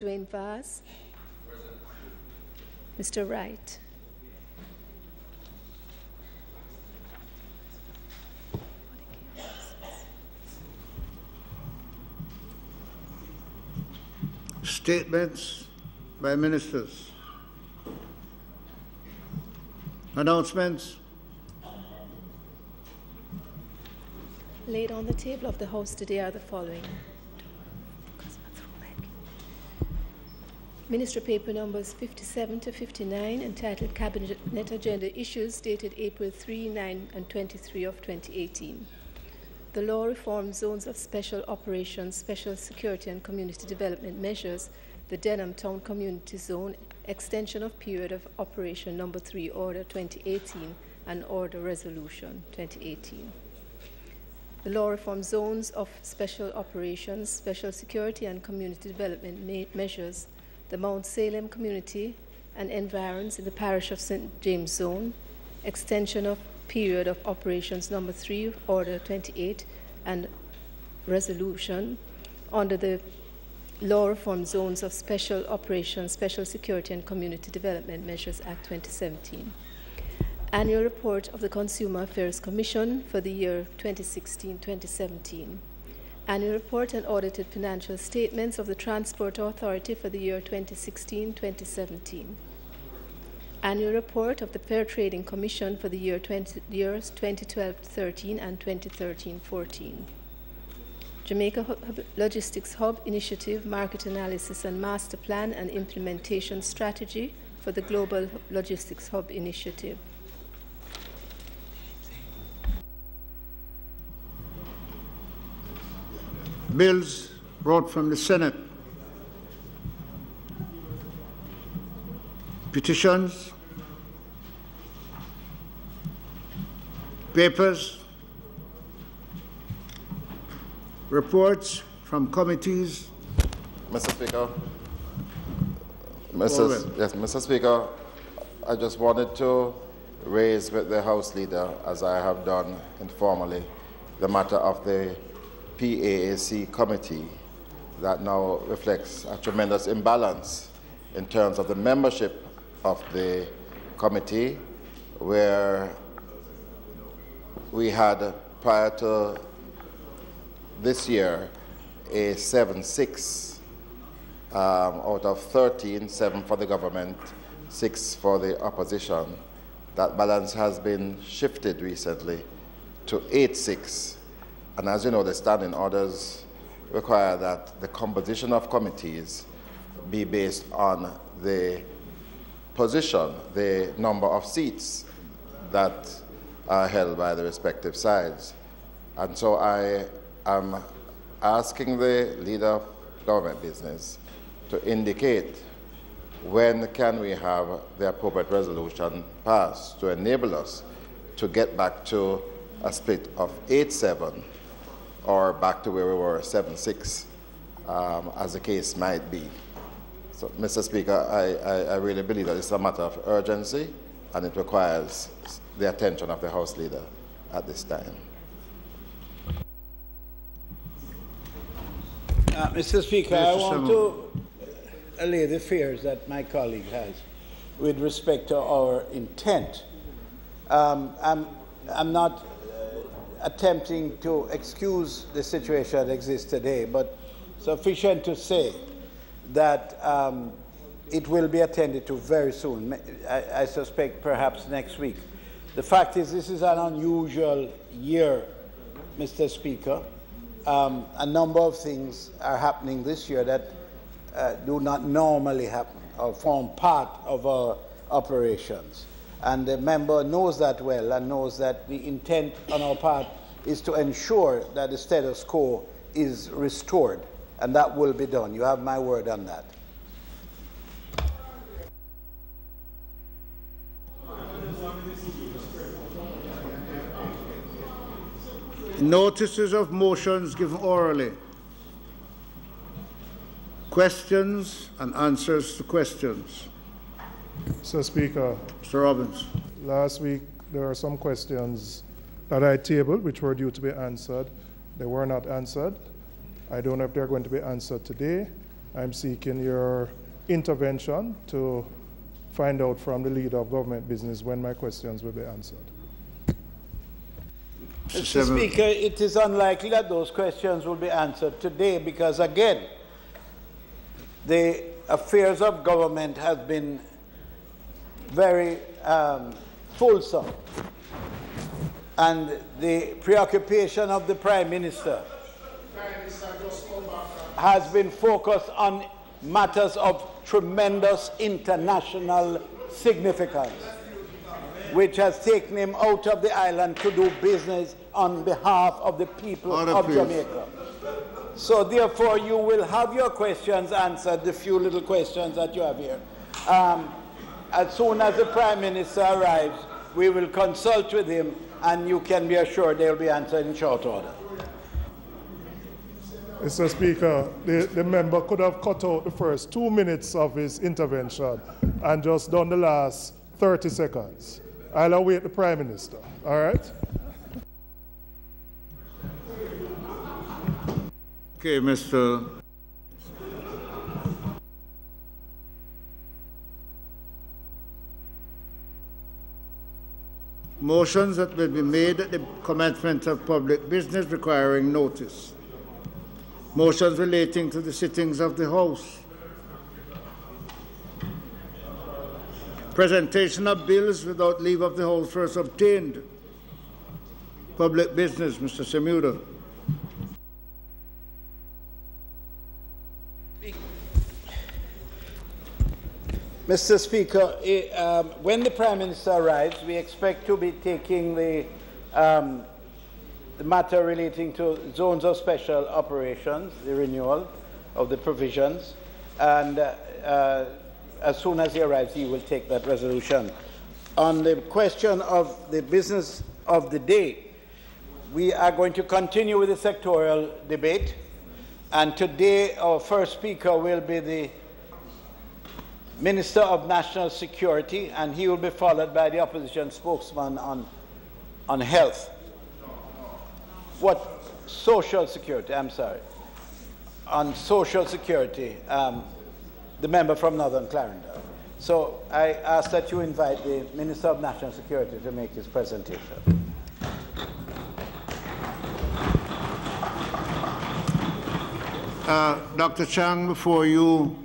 Dwayne Vaz. Mr. Wright. Statements by ministers. Announcements. Laid on the table of the House today are the following. Ministry paper numbers 57 to 59 entitled Cabinet Agenda Issues dated April 3, 9 and 23 of 2018. The law reform zones of special operations, special security and community development measures, the Denham Town Community Zone, extension of period of operation number 3, Order 2018 and Order Resolution 2018. The law reform zones of special operations, special security and community development measures, the Mount Salem community and environs in the parish of St. James Zone, extension of period of operations number 3, Order 28 and Resolution under the Law Reform Zones of Special Operations, Special Security and Community Development Measures Act 2017. Annual Report of the Consumer Affairs Commission for the year 2016-2017. Annual Report and Audited Financial Statements of the Transport Authority for the year 2016-2017. Annual Report of the Fair Trading Commission for the years 2012-13 and 2013-14. Jamaica Logistics Hub Initiative, Market Analysis and Master Plan and Implementation Strategy for the Global Logistics Hub Initiative. Bills brought from the Senate. Petitions. Papers. Reports from committees. Mr. Speaker. Mr. Speaker, I just wanted to raise with the House Leader, as I have done informally, the matter of the PAAC committee that now reflects a tremendous imbalance in terms of the membership of the committee, where we had prior to this year a 7-6 out of 13, 7 for the government, 6 for the opposition. That balance has been shifted recently to 8-6. And as you know, the standing orders require that the composition of committees be based on the position, the number of seats that are held by the respective sides. And so I am asking the leader of government business to indicate when can we have the appropriate resolution passed to enable us to get back to a split of 8-7 or back to where we were 7-6, as the case might be. So, Mr. Speaker, I really believe that it's a matter of urgency and it requires the attention of the House Leader at this time. Mr. Speaker, I want to allay the fears that my colleague has with respect to our intent. I'm not attempting to excuse the situation that exists today, but sufficient to say that it will be attended to very soon. I suspect perhaps next week. The fact is, this is an unusual year, Mr. Speaker. A number of things are happening this year that do not normally happen or form part of our operations. And the member knows that well and knows that the intent on our part is to ensure that the status quo is restored, and that will be done. You have my word on that. Notices of motions given orally. Questions and answers to questions. Mr. Speaker, Mr. Robbins. last week there were some questions that I tabled which were due to be answered. They were not answered. I don't know if they're going to be answered today. I'm seeking your intervention to find out from the leader of government business when my questions will be answered. Mr. Speaker, it is unlikely that those questions will be answered today because, again, the affairs of government have been very fulsome. And the preoccupation of the Prime Minister has been focused on matters of tremendous international significance, which has taken him out of the island to do business on behalf of the people of Jamaica. So therefore, you will have your questions answered, the few little questions that you have here. As soon as the Prime Minister arrives, we will consult with him, and you can be assured they will be answered in short order. Mr. Speaker, the member could have cut out the first 2 minutes of his intervention and just done the last 30 seconds. I'll await the Prime Minister, all right? Okay, Mr. Motions that will be made at the commencement of public business requiring notice. Motions relating to the sittings of the House. Presentation of bills without leave of the House first obtained. Public business, Mr. Semuda. Mr. Speaker, when the Prime Minister arrives, we expect to be taking the matter relating to zones of special operations, the renewal of the provisions, and as soon as he arrives, he will take that resolution. On the question of the business of the day, we are going to continue with the sectoral debate, and today our first speaker will be the Minister of National Security, and he will be followed by the opposition spokesman on health. What? Social security, I'm sorry. On social security, the member from Northern Clarendon. So I ask that you invite the Minister of National Security to make his presentation. Dr. Chang, before you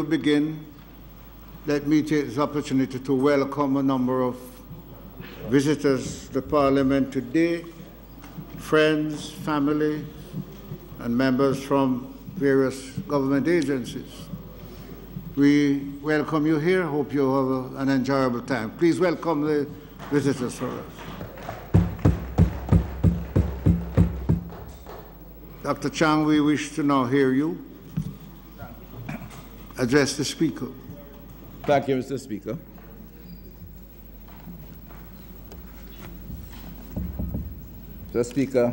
begin, let me take this opportunity to welcome a number of visitors to the Parliament today, friends, family, and members from various government agencies. We welcome you here. Hope you have an enjoyable time. Please welcome the visitors for us. Dr. Chang, we wish to now hear you address the Speaker. Thank you, Mr. Speaker. Mr. Speaker,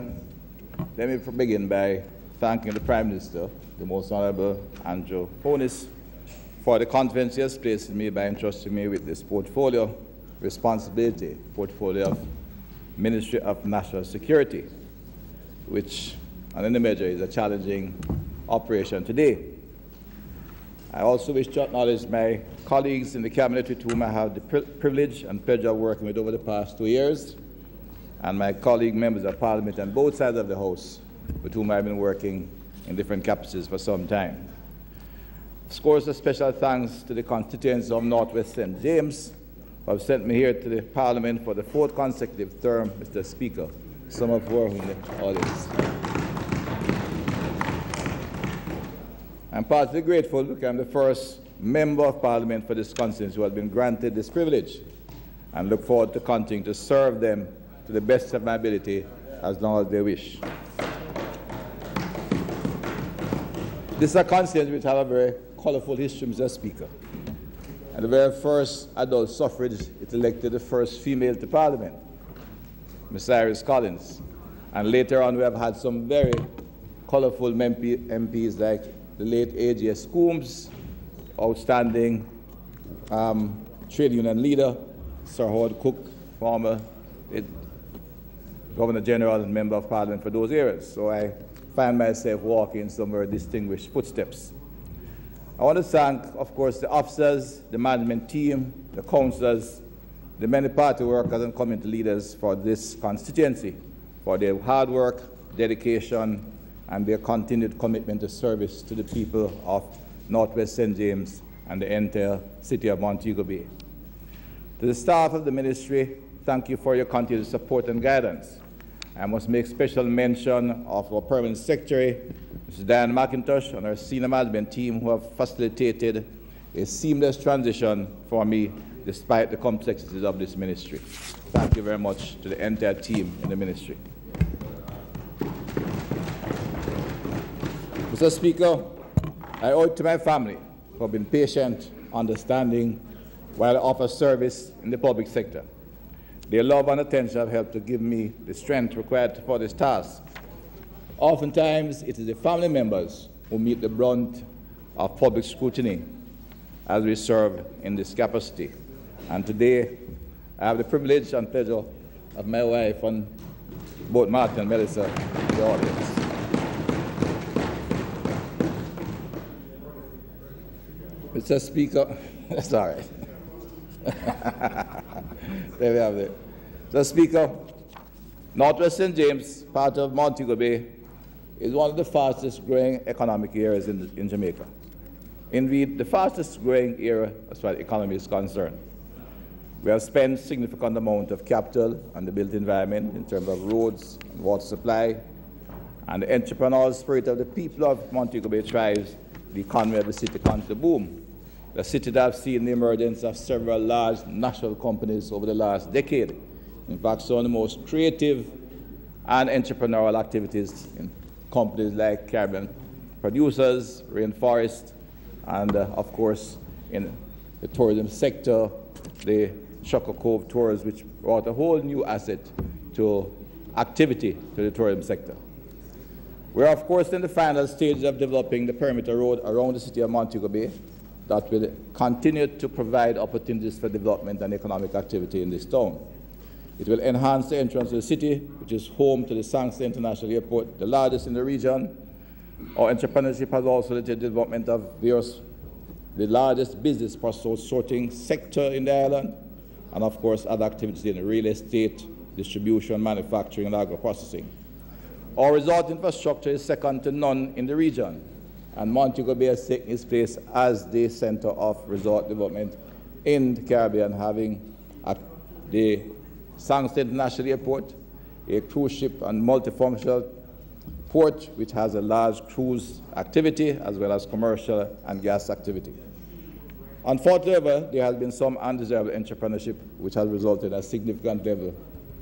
let me begin by thanking the Prime Minister, the Most Honourable Andrew Holness, for the confidence he has placed in me by entrusting me with this portfolio of Ministry of National Security, which, on any measure, is a challenging operation today. I also wish to acknowledge my colleagues in the Cabinet with whom I have the privilege and pleasure of working with over the past 2 years, and my colleague members of Parliament on both sides of the House with whom I've been working in different capacities for some time. Scores of special thanks to the constituents of Northwest St. James who have sent me here to the Parliament for the 4th consecutive term, Mr. Speaker, some of who are in the audience. I'm partly grateful because I'm the first member of Parliament for this constituency who has been granted this privilege, and look forward to continuing to serve them to the best of my ability as long as they wish. This is a constituency which has a very colourful history, Mr. Speaker. And the very first adult suffrage, it elected the first female to Parliament, Miss Iris Collins. And later on, we have had some very colourful MPs like the late A.J.S. Coombs, outstanding trade union leader, Sir Howard Cook, former Governor General and Member of Parliament for those areas. So I find myself walking some very distinguished footsteps. I want to thank, of course, the officers, the management team, the councillors, the many party workers and community leaders for this constituency, for their hard work, dedication, and their continued commitment to service to the people of Northwest St. James and the entire city of Montego Bay. To the staff of the ministry, thank you for your continued support and guidance. I must make special mention of our permanent secretary, Mrs. Diane McIntosh, and our senior management team who have facilitated a seamless transition for me despite the complexities of this ministry. Thank you very much to the entire team in the ministry. Mr. Speaker, I owe it to my family for being patient, understanding, while I offer service in the public sector. Their love and attention have helped to give me the strength required for this task. Oftentimes, it is the family members who meet the brunt of public scrutiny as we serve in this capacity. And today, I have the privilege and pleasure of my wife and both Martin and Melissa in the audience. Mr. Speaker, that's all right. There we have it. Mr. Speaker, Northwest St. James, part of Montego Bay, is one of the fastest growing economic areas in Jamaica. Indeed, the fastest growing area as far as the economy is concerned. We have spent significant amount of capital on the built environment in terms of roads and water supply, and the entrepreneurial spirit of the people of Montego Bay thrives. The economy of the city continues to boom. The city that has seen the emergence of several large national companies over the last decade. In fact, some of the most creative and entrepreneurial activities in companies like Caribbean Producers, Rainforest, and of course in the tourism sector, the Chucker Cove Tours, which brought a whole new asset to activity to the tourism sector. We're of course in the final stage of developing the perimeter road around the city of Montego Bay that will continue to provide opportunities for development and economic activity in this town. It will enhance the entrance to the city, which is home to the Sangster International Airport, the largest in the region. Our entrepreneurship has also led to the development of the largest business parcel sorting sector in the island, and of course other activities in real estate, distribution, manufacturing, and agro-processing. Our resort infrastructure is second to none in the region, and Montego Bay has taken its place as the center of resort development in the Caribbean, having the Sangster International Airport, a cruise ship and multifunctional port which has a large cruise activity as well as commercial and gas activity. Unfortunately, there has been some undesirable entrepreneurship which has resulted in a significant level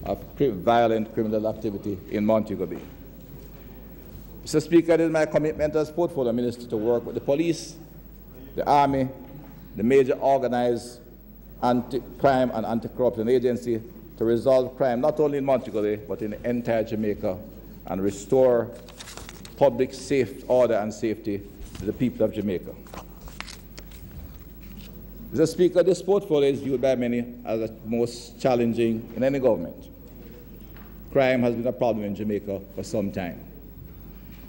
of violent criminal activity in Montego Bay. Mr. Speaker, it is my commitment as Portfolio Minister to work with the police, the Army, the major organized anti-crime and anti-corruption agency to resolve crime not only in Montego Bay but in the entire Jamaica and restore public order and safety to the people of Jamaica. Mr. Speaker, this portfolio is viewed by many as the most challenging in any government. Crime has been a problem in Jamaica for some time.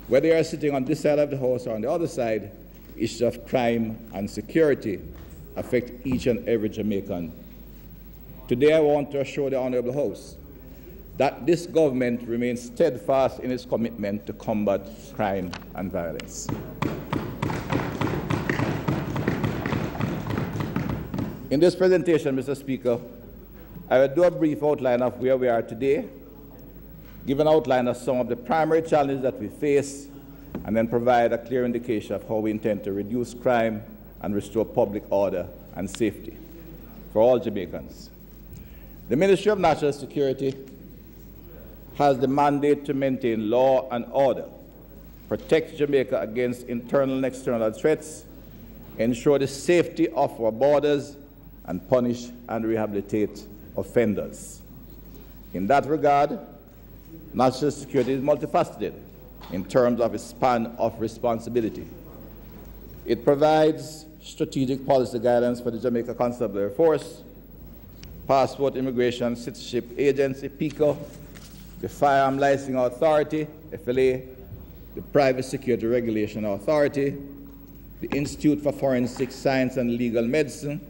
Whether you are sitting on this side of the House or on the other side, issues of crime and security affect each and every Jamaican. Today I want to assure the Honourable House that this government remains steadfast in its commitment to combat crime and violence. In this presentation, Mr. Speaker, I will do a brief outline of where we are today, give an outline of some of the primary challenges that we face, and then provide a clear indication of how we intend to reduce crime and restore public order and safety for all Jamaicans. The Ministry of National Security has the mandate to maintain law and order, protect Jamaica against internal and external threats, ensure the safety of our borders, and punish and rehabilitate offenders. In that regard, national security is multifaceted in terms of its span of responsibility. It provides strategic policy guidance for the Jamaica Constabulary Force, Passport, Immigration, Citizenship Agency, PICO, the Firearm Licensing Authority, FLA, the Private Security Regulation Authority, the Institute for Forensic Science and Legal Medicine,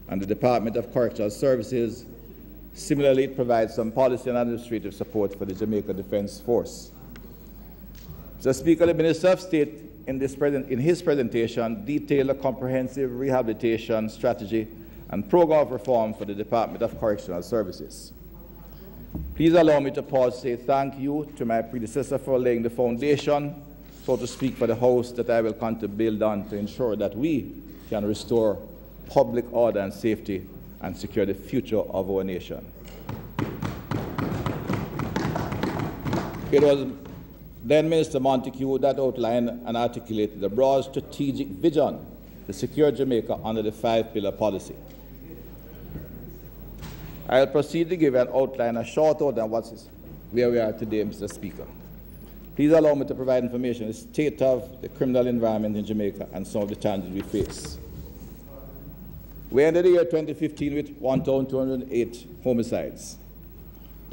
and the Department of Correctional Services. Similarly, it provides some policy and administrative support for the Jamaica Defense Force. Mr. Speaker, the Minister of State in his presentation detailed a comprehensive rehabilitation strategy and program of reform for the Department of Correctional Services. Please allow me to pause to say thank you to my predecessor for laying the foundation, so to speak, for the house that I will continue to build on to ensure that we can restore public order and safety and secure the future of our nation. It was then Minister Montague that outlined and articulated the broad strategic vision to secure Jamaica under the 5-pillar policy. I will proceed to give an outline, a short outline of where we are today, Mr. Speaker. Please allow me to provide information on the state of the criminal environment in Jamaica and some of the challenges we face. We ended the year 2015 with 1,208 homicides.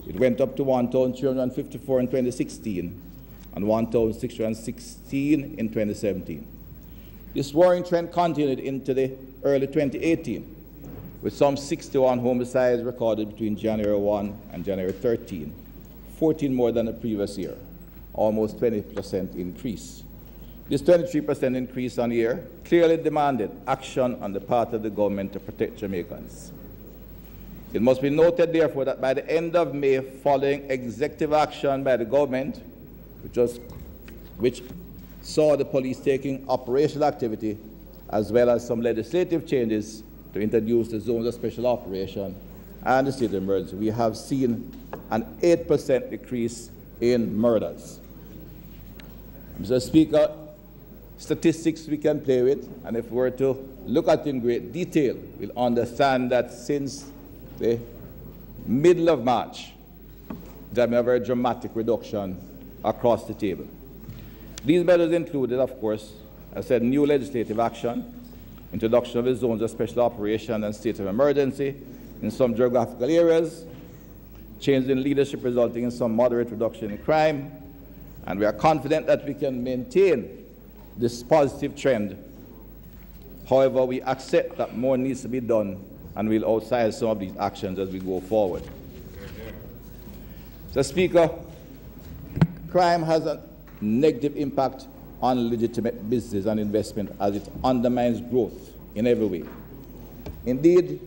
It went up to 1,354 in 2016 and 1,616 in 2017. This worrying trend continued into the early 2018, with some 61 homicides recorded between January 1 and January 13, 14 more than the previous year, almost 20% increase. This 23% increase on year clearly demanded action on the part of the government to protect Jamaicans. It must be noted, therefore, that by the end of May, following executive action by the government, which saw the police taking operational activity, as well as some legislative changes to introduce the zones of special operation and the state of emergency, we have seen an 8% decrease in murders. Mr. Speaker, statistics we can play with, and if we were to look at it in great detail, we'll understand that since the middle of March, there has been a very dramatic reduction across the table. These measures included, of course, as I said, new legislative action, introduction of the zones of special operation and state of emergency in some geographical areas, change in leadership resulting in some moderate reduction in crime, and we are confident that we can maintain this positive trend. However, we accept that more needs to be done, and we'll outside some of these actions as we go forward. Mr. Speaker, crime has a negative impact on legitimate business and investment as it undermines growth in every way. Indeed,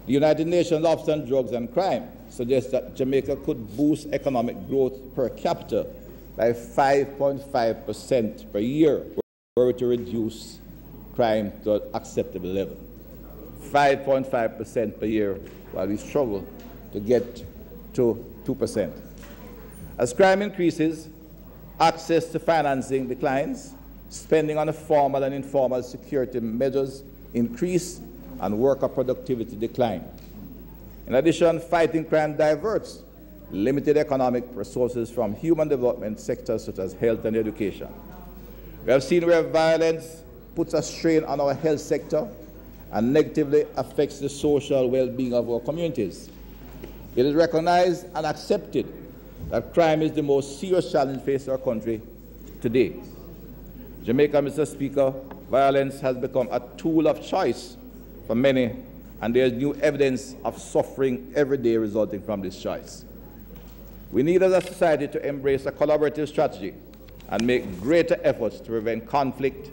the United Nations Office on Drugs and Crime suggests that Jamaica could boost economic growth per capita by 5.5% per year were we to reduce crime to an acceptable level. 5.5% per year, while we struggle to get to 2%. As crime increases, access to financing declines, spending on the formal and informal security measures increase, and worker productivity decline. In addition, fighting crime diverts limited economic resources from human development sectors such as health and education. We have seen where violence puts a strain on our health sector and negatively affects the social well-being of our communities. It is recognized and accepted that crime is the most serious challenge facing our country today. Jamaica, Mr. Speaker, violence has become a tool of choice for many, and there is new evidence of suffering every day resulting from this choice. We need as a society to embrace a collaborative strategy and make greater efforts to prevent conflict,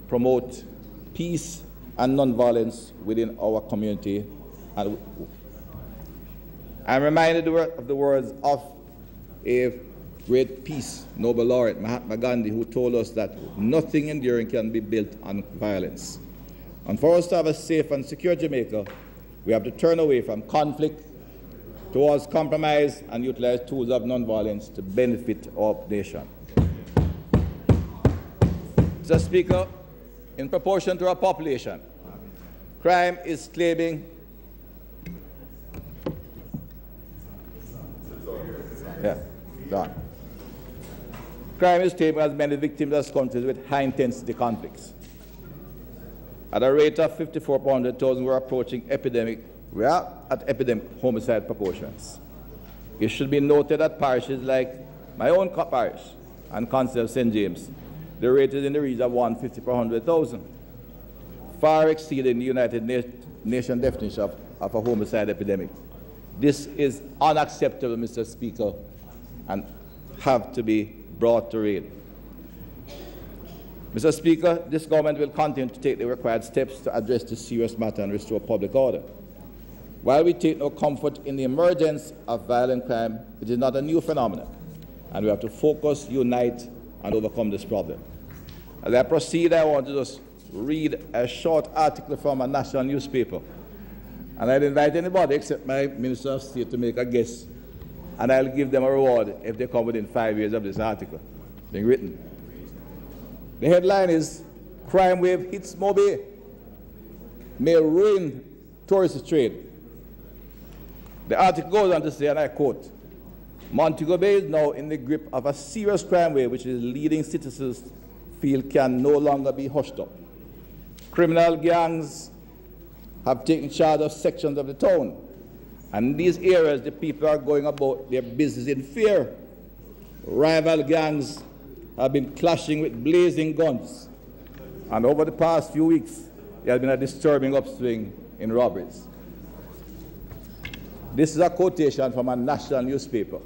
promote peace and nonviolence within our community. And I'm reminded of the words of a great peace Nobel laureate, Mahatma Gandhi, who told us that nothing enduring can be built on violence. And for us to have a safe and secure Jamaica, we have to turn away from conflict towards compromise and utilize tools of nonviolence to benefit our nation. Mr. Speaker, in proportion to our population, crime is claiming Crime is claiming as many victims as countries with high-intensity conflicts. At a rate of 54 per 100,000, we're approaching epidemic. We are at epidemic homicide proportions. It should be noted that parishes like my own parish and Council of St. James, the rate is in the region of 150 per 100,000, far exceeding the United Nations definition of a homicide epidemic. This is unacceptable, Mr. Speaker, and have to be brought to rail. Mr. Speaker, this government will continue to take the required steps to address this serious matter and restore public order. While we take no comfort in the emergence of violent crime, it is not a new phenomenon, and we have to focus, unite, and overcome this problem. As I proceed, I want to just read a short article from a national newspaper. And I'd invite anybody except my Minister of State to make a guess, and I'll give them a reward if they come within 5 years of this article being written. The headline is, "Crime Wave Hits Mobe, May Ruin Tourist Trade." The article goes on to say, and I quote, "Montego Bay is now in the grip of a serious crime wave which is leading citizens feel can no longer be hushed up. Criminal gangs have taken charge of sections of the town, and in these areas the people are going about their business in fear. Rival gangs have been clashing with blazing guns, and over the past few weeks there has been a disturbing upswing in robberies." This is a quotation from a national newspaper.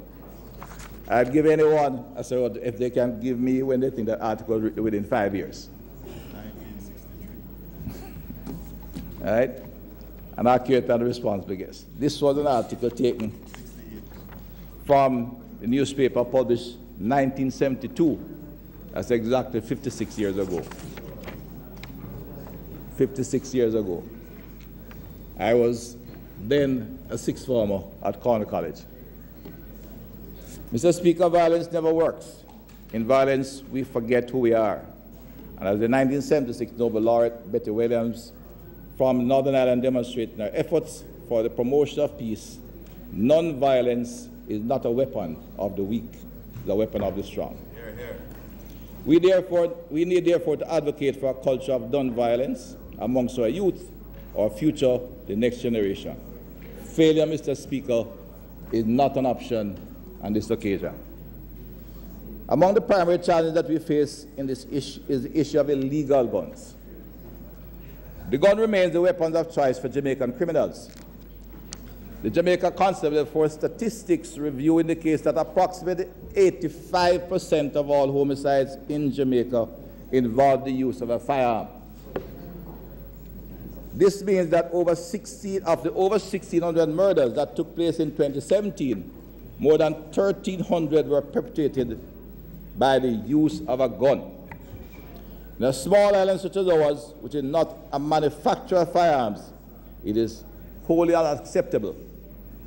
I'd give anyone a sort if they can give me when they think that article was written within 5 years. 1963. All right? An accurate and responsible guess. This was an article taken from the newspaper published 1972. That's exactly 56 years ago. 56 years ago. I was then a sixth former at Cornell College. Mr. Speaker, violence never works. In violence, we forget who we are. And as the 1976 Nobel laureate Betty Williams from Northern Ireland demonstrated in her efforts for the promotion of peace, non-violence is not a weapon of the weak, it's a weapon of the strong. Hear, hear. We need therefore to advocate for a culture of non-violence amongst our youth, our future, the next generation. Failure, Mr. Speaker, is not an option on this occasion. Among the primary challenges that we face in this issue is the issue of illegal guns. The gun remains the weapon of choice for Jamaican criminals. The Jamaica Constable for Statistics review indicates that approximately 85% of all homicides in Jamaica involve the use of a firearm. This means that of the over 1,600 murders that took place in 2017, more than 1,300 were perpetrated by the use of a gun. In a small island such as ours, which is not a manufacturer of firearms, it is wholly unacceptable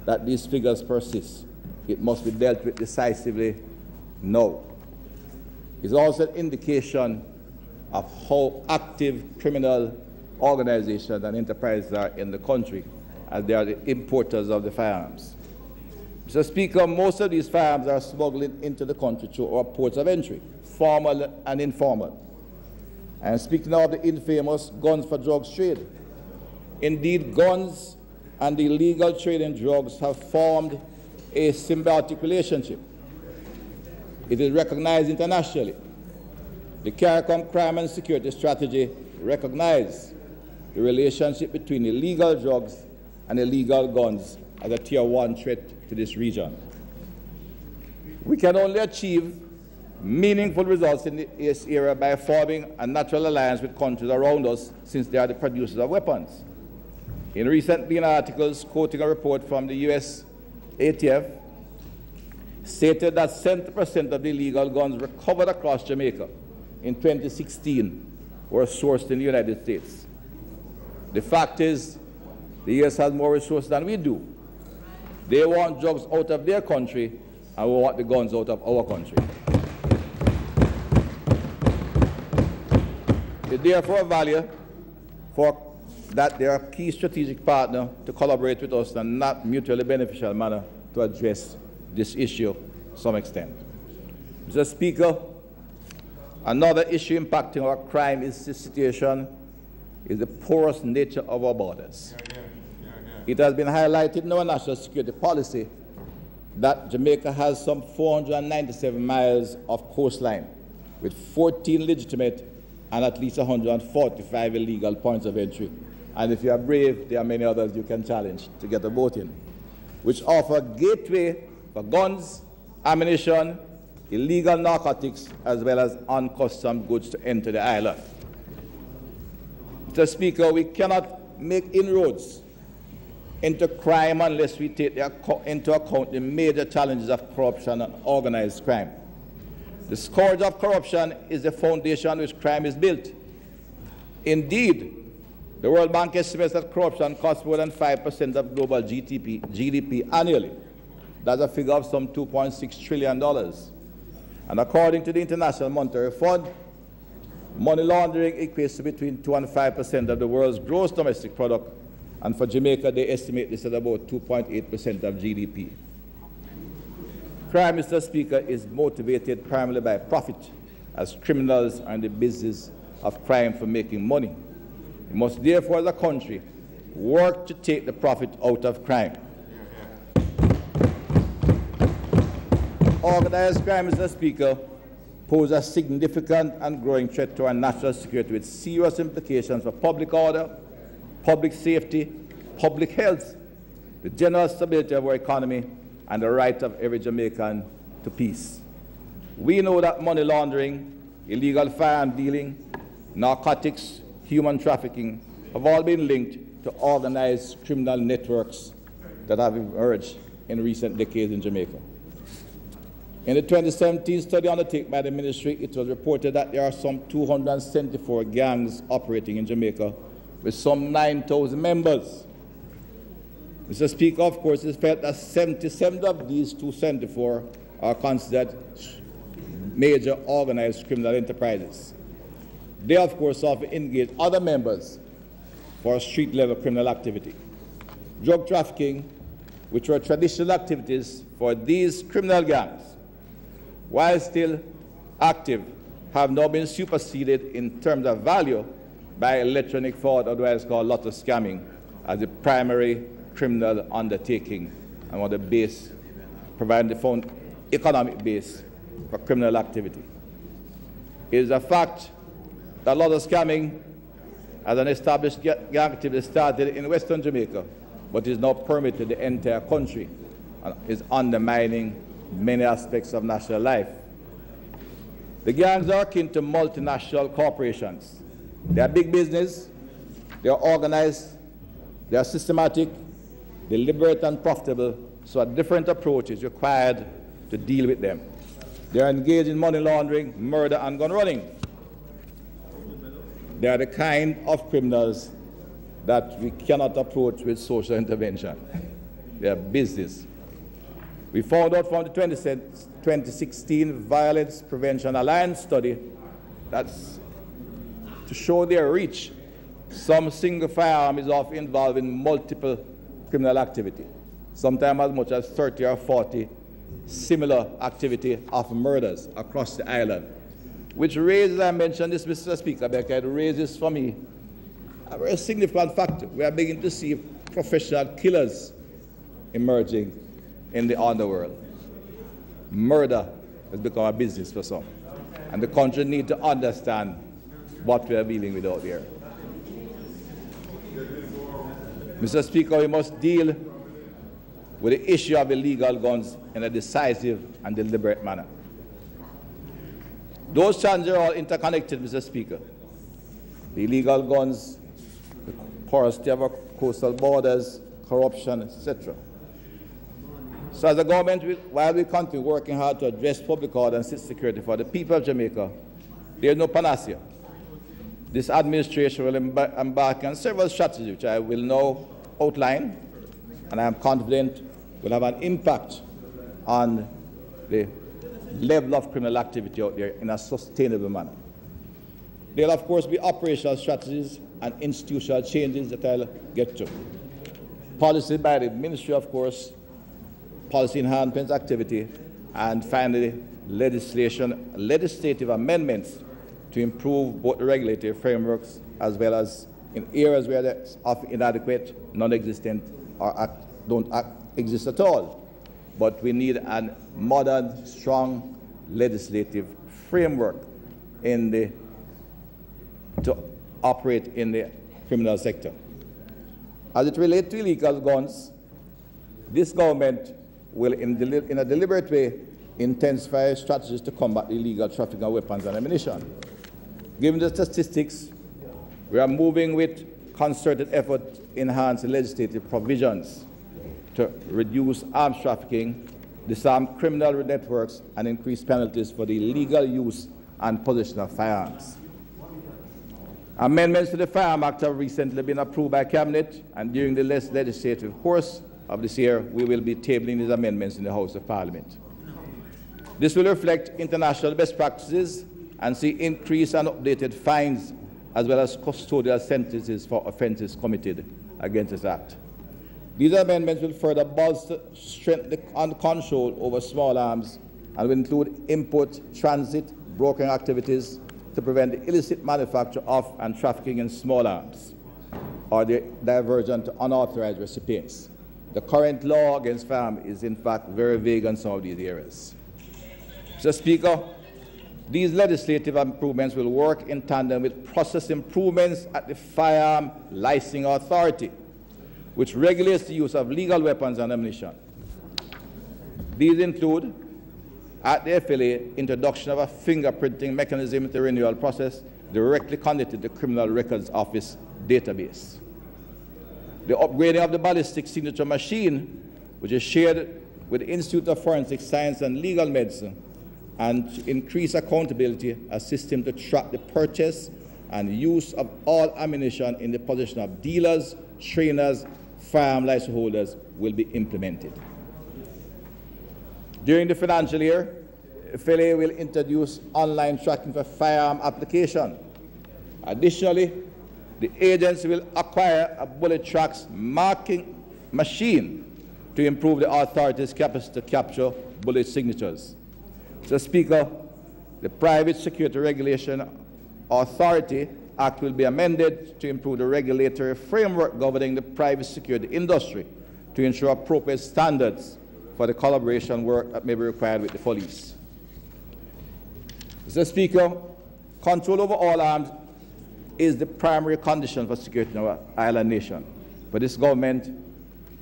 that these figures persist. It must be dealt with decisively now. It's also an indication of how active criminal organizations and enterprises are in the country, as they are the importers of the firearms. Mr. Speaker, most of these firearms are smuggled into the country through our ports of entry, formal and informal. And speaking of the infamous guns for drugs trade, indeed, guns and the illegal trade in drugs have formed a symbiotic relationship. It is recognized internationally. The CARICOM Crime and Security Strategy recognizes the relationship between illegal drugs and illegal guns as a Tier 1 threat to this region. We can only achieve meaningful results in this area by forming a natural alliance with countries around us, since they are the producers of weapons. In recent BN articles quoting a report from the US ATF, stated that 70% of the illegal guns recovered across Jamaica in 2016 were sourced in the United States. The fact is, the US has more resources than we do. They want drugs out of their country, and we want the guns out of our country. It's therefore a value that they are a key strategic partner to collaborate with us in a not mutually beneficial manner to address this issue to some extent. Mr. Speaker, another issue impacting our crime situation is the porous nature of our borders. It has been highlighted in our national security policy that Jamaica has some 497 miles of coastline, with 14 legitimate and at least 145 illegal points of entry. And if you are brave, there are many others you can challenge to get a boat in, which offer gateway for guns, ammunition, illegal narcotics, as well as uncustomed goods to enter the island. Mr. Speaker, we cannot make inroads into crime unless we take into account the major challenges of corruption and organized crime. The scourge of corruption is the foundation on which crime is built. Indeed, the World Bank estimates that corruption costs more than 5% of global GDP annually. That's a figure of some $2.6 trillion. And according to the International Monetary Fund, money laundering equates to between 2 and 5% of the world's gross domestic product. And for Jamaica, they estimate this at about 2.8% of GDP. Crime, Mr. Speaker, is motivated primarily by profit, as criminals are in the business of crime for making money. We must therefore, as a country, work to take the profit out of crime. Organized crime, Mr. Speaker, poses a significant and growing threat to our national security with serious implications for public order, public safety, public health, the general stability of our economy, and the right of every Jamaican to peace. We know that money laundering, illegal firearm dealing, narcotics, human trafficking have all been linked to organized criminal networks that have emerged in recent decades in Jamaica. In the 2017 study undertaken by the ministry, it was reported that there are some 274 gangs operating in Jamaica with some 9,000 members. Mr. Speaker, of course, it's felt that 77 of these 274 are considered major organized criminal enterprises. They, of course, often engage other members for street-level criminal activity. Drug trafficking, which were traditional activities for these criminal gangs, while still active, have now been superseded in terms of value by electronic fraud, otherwise called lotto scamming, as the primary criminal undertaking and one of the base, providing the economic base for criminal activity. It is a fact that lotto scamming as an established gang activity started in Western Jamaica, but is now permitted in the entire country and is undermining many aspects of national life. The gangs are akin to multinational corporations. They are big business, they are organized, they are systematic, deliberate and profitable, so a different approach is required to deal with them. They are engaged in money laundering, murder, and gun running. They are the kind of criminals that we cannot approach with social intervention. They are business. We found out from the 2016 Violence Prevention Alliance study that's to show their reach. Some single firearm is often involved in multiple criminal activity, sometimes as much as 30 or 40 similar activity of murders across the island, which raises, I mentioned this, Mr. Speaker, because it raises for me a very significant factor. We are beginning to see professional killers emerging in the underworld. Murder has become a business for some, and the country needs to understand what we are dealing with out there. Mr. Speaker, we must deal with the issue of illegal guns in a decisive and deliberate manner. Those challenges are all interconnected, Mr. Speaker. The illegal guns, the porosity of our coastal borders, corruption, etc. So as a government, while we continue working hard to address public order and security for the people of Jamaica, there is no panacea. This administration will embark on several strategies, which I will now outline, and I am confident will have an impact on the level of criminal activity out there in a sustainable manner. There will, of course, be operational strategies and institutional changes that I'll get to. Policy by the ministry, of course, policy enhancement activity, and finally, legislative amendments to improve both the regulatory frameworks as well as in areas where they're often inadequate, non-existent, or don't exist at all, but we need a modern, strong legislative framework to operate in the criminal sector. As it relates to illegal guns, this government will, in a deliberate way, intensify strategies to combat illegal trafficking of weapons and ammunition. Given the statistics, we are moving with concerted effort to enhance the legislative provisions to reduce arms trafficking, disarm criminal networks, and increase penalties for the illegal use and possession of firearms. Amendments to the Firearms Act have recently been approved by Cabinet, and during the legislative course of this year, we will be tabling these amendments in the House of Parliament. This will reflect international best practices and see increased and updated fines, as well as custodial sentences for offences committed against this Act. These amendments will further bolster strength and control over small arms and will include import, transit, brokering activities to prevent the illicit manufacture of and trafficking in small arms or the diversion to unauthorized recipients. The current law against firearms is in fact very vague on some of these areas. Mr. Speaker, these legislative improvements will work in tandem with process improvements at the Firearm Licensing Authority, which regulates the use of legal weapons and ammunition. These include, at the FLA, introduction of a fingerprinting mechanism in the renewal process directly connected to the Criminal Records Office database. The upgrading of the ballistic signature machine, which is shared with the Institute of Forensic Science and Legal Medicine, and to increase accountability, a system to track the purchase and use of all ammunition in the possession of dealers, trainers, firearm license holders will be implemented. During the financial year, FLA will introduce online tracking for firearm application. Additionally, the agency will acquire a bullet tracks marking machine to improve the authority's capacity to capture bullet signatures. Mr. Speaker, the Private Security Regulation Authority Act will be amended to improve the regulatory framework governing the private security industry to ensure appropriate standards for the collaboration work that may be required with the police. Mr. Speaker, control over all arms is the primary condition for security in our island nation. But this government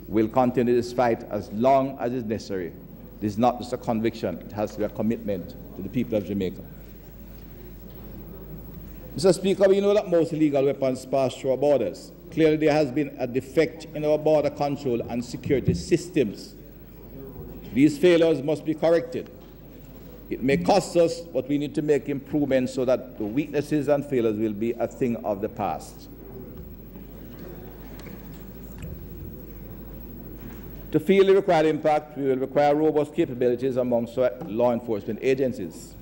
will continue this fight as long as is necessary. This is not just a conviction, it has to be a commitment to the people of Jamaica. Mr. Speaker, we know that most illegal weapons pass through our borders. Clearly, there has been a defect in our border control and security systems. These failures must be corrected. It may cost us, but we need to make improvements so that the weaknesses and failures will be a thing of the past. To feel the required impact, we will require robust capabilities amongst law enforcement agencies.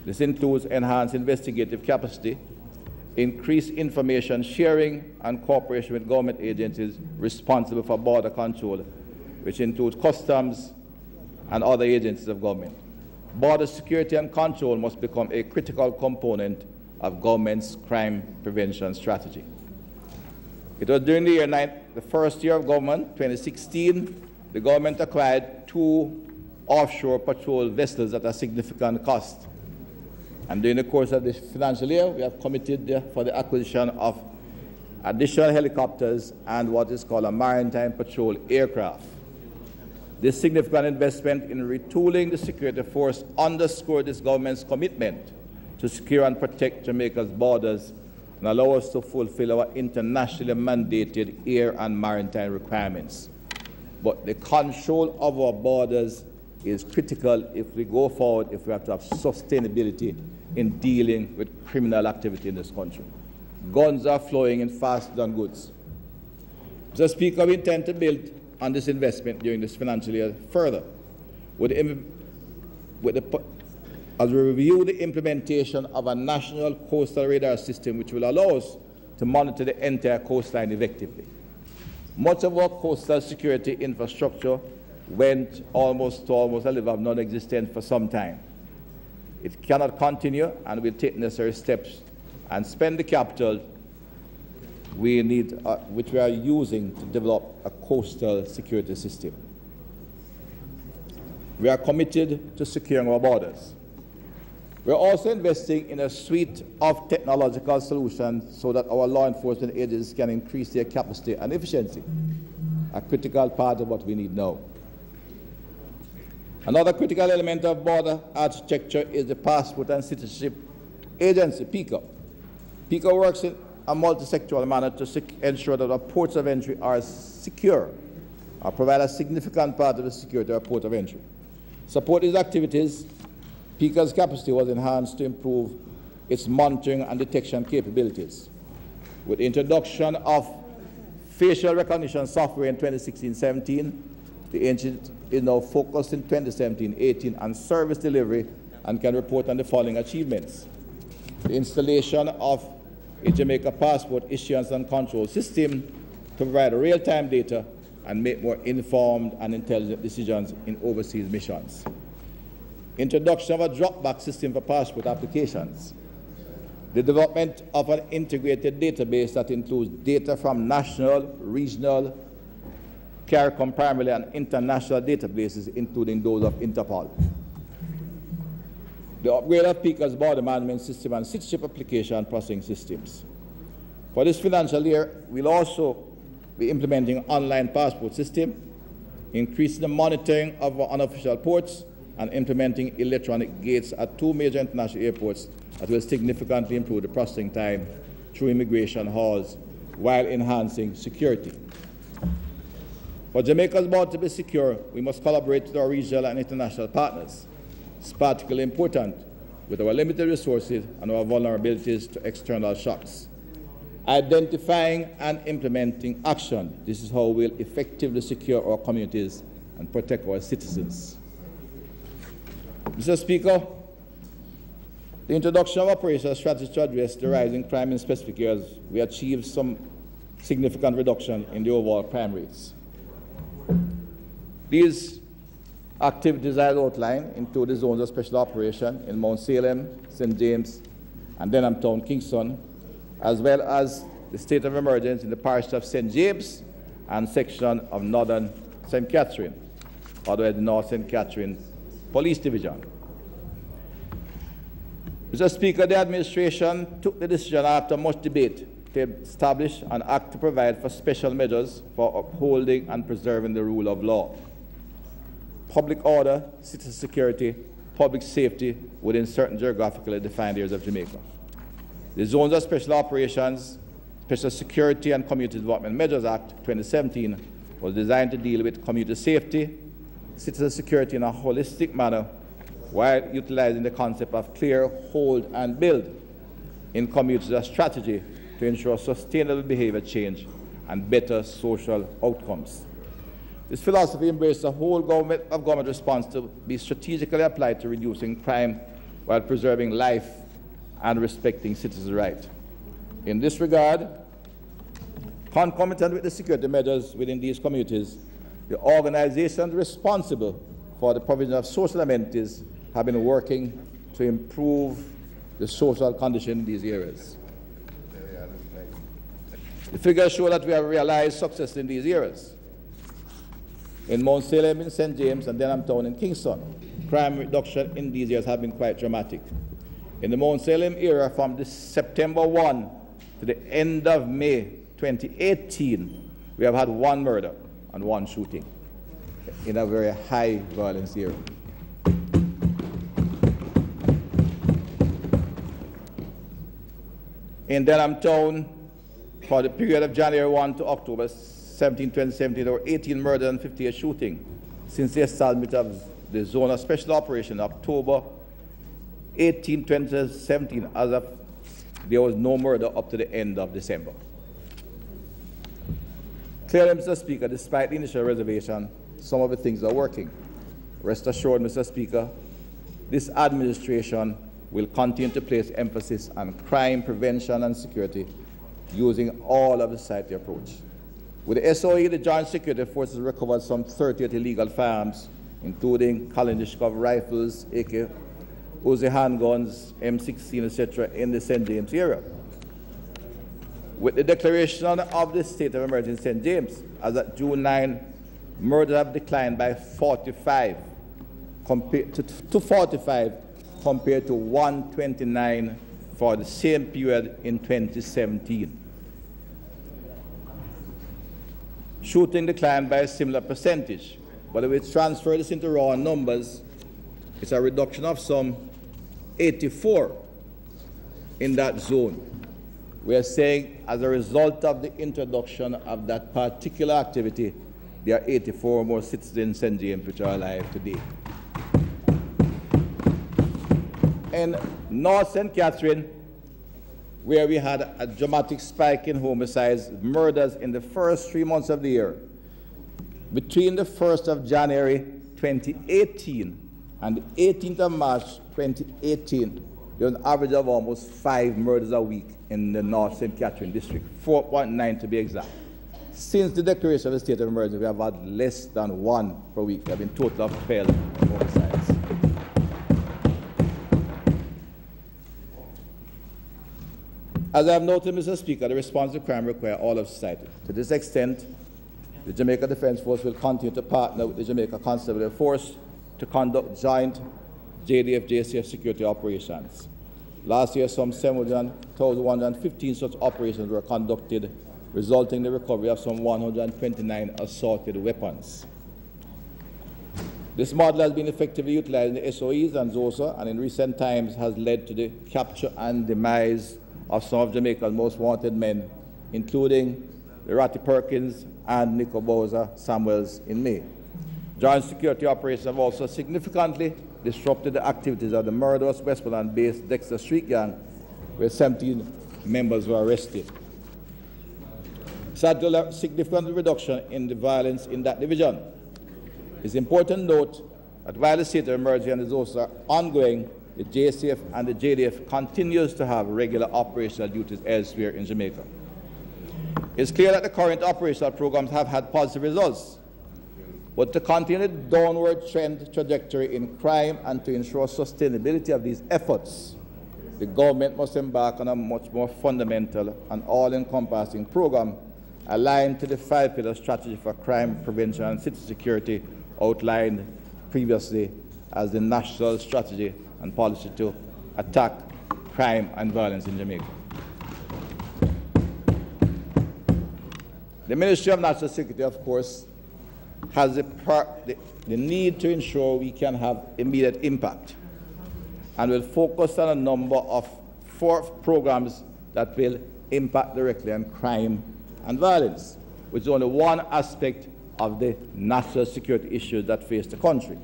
This includes enhanced investigative capacity, increased information sharing, and cooperation with government agencies responsible for border control, which includes customs and other agencies of government. Border security and control must become a critical component of government's crime prevention strategy. It was during the first year of government, 2016, the government acquired 2 offshore patrol vessels at a significant cost. And during the course of this financial year, we have committed for the acquisition of additional helicopters and what is called a maritime patrol aircraft. This significant investment in retooling the security force underscored this government's commitment to secure and protect Jamaica's borders and allow us to fulfill our internationally mandated air and maritime requirements. But the control of our borders is critical if we go forward, if we have to have sustainability in dealing with criminal activity in this country. Guns are flowing in faster than goods. Mr. Speaker, we intend to build on this investment during this financial year further as we review the implementation of a national coastal radar system which will allow us to monitor the entire coastline effectively. Much of our coastal security infrastructure went almost to a level of non-existent for some time. It cannot continue, and we'll take necessary steps and spend the capital we need, which we are using to develop a coastal security system. We are committed to securing our borders. We are also investing in a suite of technological solutions so that our law enforcement agencies can increase their capacity and efficiency, a critical part of what we need now. Another critical element of border architecture is the Passport and Citizenship Agency, PICA. PICA works in a multi-sectoral manner to ensure that our ports of entry are secure, or provide a significant part of the security of our port of entry. Support these activities, PICA's capacity was enhanced to improve its monitoring and detection capabilities. With the introduction of facial recognition software in 2016-17, the agency is now focused in 2017-18 on service delivery and can report on the following achievements: the installation of a Jamaica passport issuance and control system to provide real-time data and make more informed and intelligent decisions in overseas missions. Introduction of a drop-back system for passport applications. The development of an integrated database that includes data from national, regional, CARICOM primarily, and international databases, including those of Interpol. The upgrade of PICA's border management system and citizenship application processing systems. For this financial year, we'll also be implementing an online passport system, increasing the monitoring of our unofficial ports, and implementing electronic gates at 2 major international airports that will significantly improve the processing time through immigration halls while enhancing security. For Jamaica's border to be secure, we must collaborate with our regional and international partners. It's particularly important with our limited resources and our vulnerabilities to external shocks. Identifying and implementing action. This is how we'll effectively secure our communities and protect our citizens. Mr. Speaker, the introduction of operational strategies to address the rising crime in specific areas, we achieved some significant reduction in the overall crime rates. These activities I outlined include the zones of special operation in Mount Salem, St. James, and Denham Town, Kingston, as well as the state of emergency in the parish of St. James and section of northern St. Catherine, otherwise the North St. Catherine Police Division. Mr. Speaker, the administration took the decision after much debate to establish an act to provide for special measures for upholding and preserving the rule of law, public order, citizen security, public safety within certain geographically defined areas of Jamaica. The Zones of Special Operations, Special Security and Community Development Measures Act 2017 was designed to deal with community safety, citizen security in a holistic manner while utilizing the concept of clear, hold, and build in communities as a strategy to ensure sustainable behavior change and better social outcomes. This philosophy embraces a whole government response to be strategically applied to reducing crime while preserving life and respecting citizens' rights. In this regard, concomitant with the security measures within these communities, the organizations responsible for the provision of social amenities have been working to improve the social condition in these areas. The figures show that we have realized success in these areas. In Mount Salem, in St. James, and Denham Town in Kingston, crime reduction in these areas have been quite dramatic. In the Mount Salem area, from this September 1 to the end of May 2018, we have had 1 murder and 1 shooting in a very high violence area. In Denham Town, for the period of January 1 to October 17, 2017, there were 18 murders and 58 shootings since the establishment of the Zone of Special Operation in October 18, 2017. As of there was no murder up to the end of December. Clearly, Mr. Speaker, despite the initial reservation, some of the things are working. Rest assured, Mr. Speaker, this administration will continue to place emphasis on crime prevention and security using all of the society approach. With the SOE, the Joint Security Forces recovered some 38 illegal firearms, including Kalashnikov rifles, AK, Uzi handguns, M16, etc., in the St. James area. With the declaration of the state of emergency in St. James, as at June 9, murders have declined by 45 compared to 245 compared to 129 for the same period in 2017. Shooting declined by a similar percentage, but if we transfer this into raw numbers, it's a reduction of some 84 in that zone. We are saying as a result of the introduction of that particular activity, there are 84 more citizens in St. James which are alive today. In North St. Catherine, where we had a dramatic spike in homicides, murders in the first 3 months of the year, between the 1st of January 2018 and the 18th of March 2018, there was an average of almost 5 murders a week in the North St. Catherine district, 4.9 to be exact. Since the declaration of the state of emergency, we have had less than 1 per week. There have been a total of 12 homicides. As I have noted, Mr. Speaker, the response to crime requires all of society. To this extent, the Jamaica Defence Force will continue to partner with the Jamaica Constabulary Force to conduct joint JDF-JCF security operations. Last year, some 7,115 such operations were conducted, resulting in the recovery of some 129 assaulted weapons. This model has been effectively utilized in the SOEs and ZOSA, and in recent times has led to the capture and demise of some of Jamaica's most wanted men, including the Ratty Perkins and Nico Bowser Samuels in May. Joint security operations have also significantly disrupted the activities of the murderous Westmoreland-based Dexter Street Gang, where 17 members were arrested. So to a significant reduction in the violence in that division. It's important to note that while the state of emergency and the ZOS are ongoing, the JCF and the JDF continues to have regular operational duties elsewhere in Jamaica. It's clear that the current operational programs have had positive results, but to continue the downward trend trajectory in crime and to ensure sustainability of these efforts, the government must embark on a much more fundamental and all-encompassing program aligned to the 5-pillar strategy for crime prevention and city security outlined previously as the national strategy and policy to attack crime and violence in Jamaica. The Ministry of National Security, of course, has the need to ensure we can have immediate impact, and will focus on a number of 4 programs that will impact directly on crime and violence, which is only one aspect of the national security issues that face the country.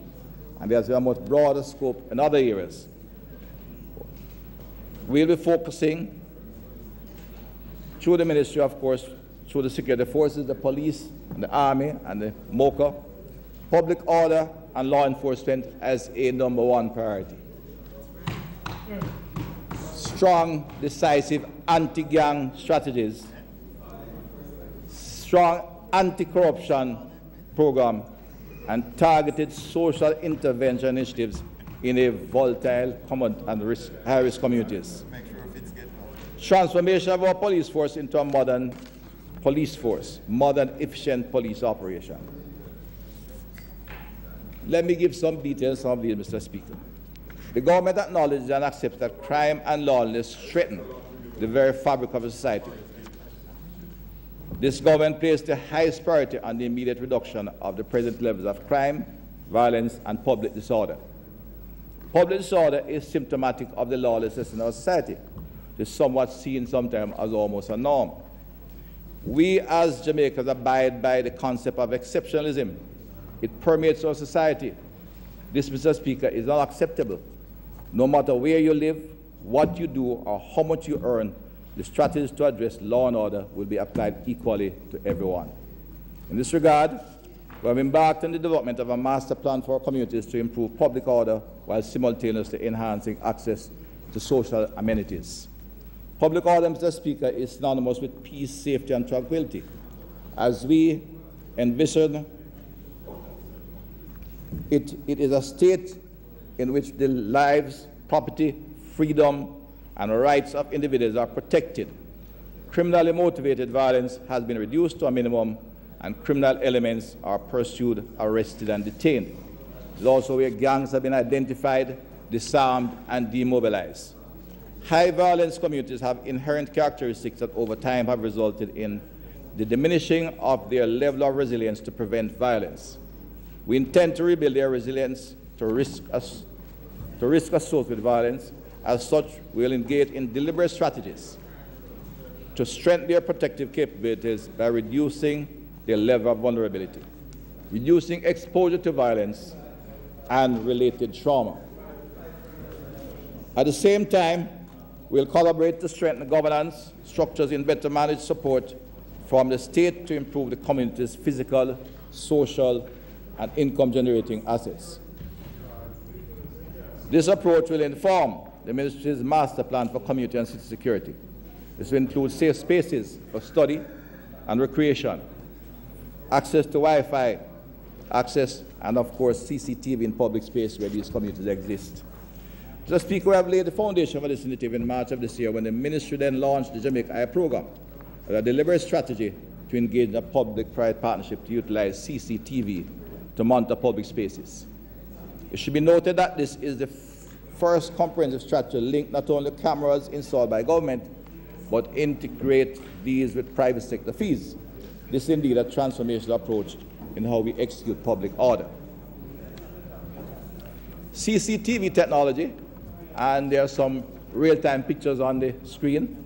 And there's a much broader scope in other areas. We'll be focusing through the ministry, of course, through the security forces, the police, and the army, and the MOCA, public order and law enforcement as a #1 priority. Strong, decisive anti-gang strategies, strong anti-corruption program, and targeted social intervention initiatives in a volatile and high-risk communities. Transformation of our police force into a modern police force, modern, efficient police operation. Let me give some details of these, Mr. Speaker. The government acknowledges and accepts that crime and lawlessness threaten the very fabric of society. This government placed the highest priority on the immediate reduction of the present levels of crime, violence, and public disorder. Public disorder is symptomatic of the lawlessness in our society. It is somewhat seen sometimes as almost a norm. We as Jamaicans abide by the concept of exceptionalism. It permeates our society. This, Mr. Speaker, is not acceptable. No matter where you live, what you do, or how much you earn, the strategies to address law and order will be applied equally to everyone. In this regard, we have embarked on the development of a master plan for our communities to improve public order while simultaneously enhancing access to social amenities. Public order, Mr. Speaker, is synonymous with peace, safety, and tranquility. As we envision it is a state in which the lives, property, freedom, and rights of individuals are protected. Criminally motivated violence has been reduced to a minimum, and criminal elements are pursued, arrested, and detained. It's also where gangs have been identified, disarmed, and demobilized. High violence communities have inherent characteristics that over time have resulted in the diminishing of their level of resilience to prevent violence. We intend to rebuild their resilience to risk associated with violence. As such, we will engage in deliberate strategies to strengthen their protective capabilities by reducing their level of vulnerability, reducing exposure to violence and related trauma. At the same time, we'll collaborate to strengthen governance structures in better managed support from the state to improve the community's physical, social, and income-generating assets. This approach will inform the Ministry's master plan for community and city security. This will include safe spaces for study and recreation, access to Wi-Fi, access, and of course, CCTV in public space where these communities exist. Mr. Speaker, we have laid the foundation for this initiative in March of this year when the Ministry then launched the Jamaica Eye program, a deliberate strategy to engage in a public-private partnership to utilize CCTV to monitor public spaces. It should be noted that this is the first comprehensive strategy to link not only cameras installed by government, but integrate these with private sector fees. This is indeed a transformational approach in how we execute public order. CCTV technology, and there are some real-time pictures on the screen,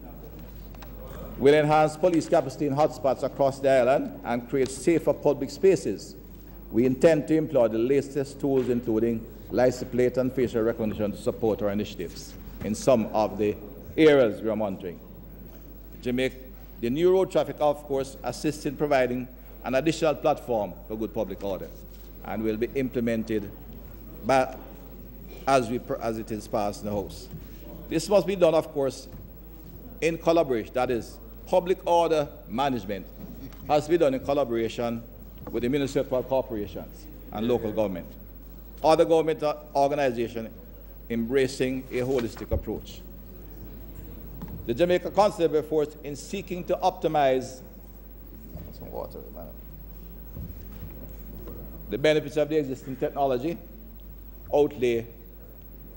will enhance police capacity in hotspots across the island and create safer public spaces. We intend to employ the latest tools, including license plate and facial recognition, to support our initiatives in some of the areas we are monitoring. The new road traffic, of course, assists in providing an additional platform for good public order and will be implemented as it is passed in the House. This must be done, of course, in collaboration. That is, public order management has to be done in collaboration with the municipal corporations and local government. Other government organizations embracing a holistic approach. The Jamaica Constable Force, in seeking to optimize the benefits of the existing technology outlay,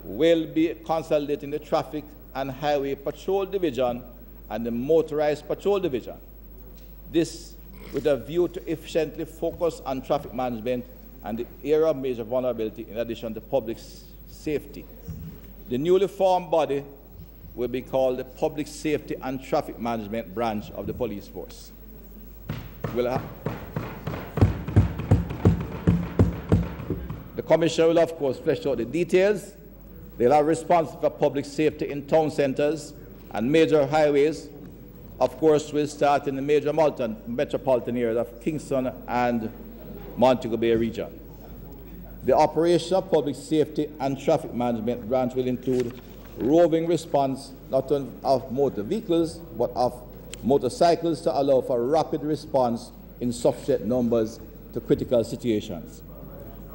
will be consolidating the Traffic and Highway Patrol Division and the Motorized Patrol Division. This with a view to efficiently focus on traffic management and the area of major vulnerability in addition to public safety. The newly formed body will be called the Public Safety and Traffic Management Branch of the Police Force. The Commission will, of course, flesh out the details. They'll have responsibility for public safety in town centres and major highways. Of course, we'll start in the major metropolitan areas of Kingston and Montego Bay region. The operation of public safety and traffic management branch will include roving response not only of motor vehicles, but of motorcycles to allow for rapid response in sufficient numbers to critical situations.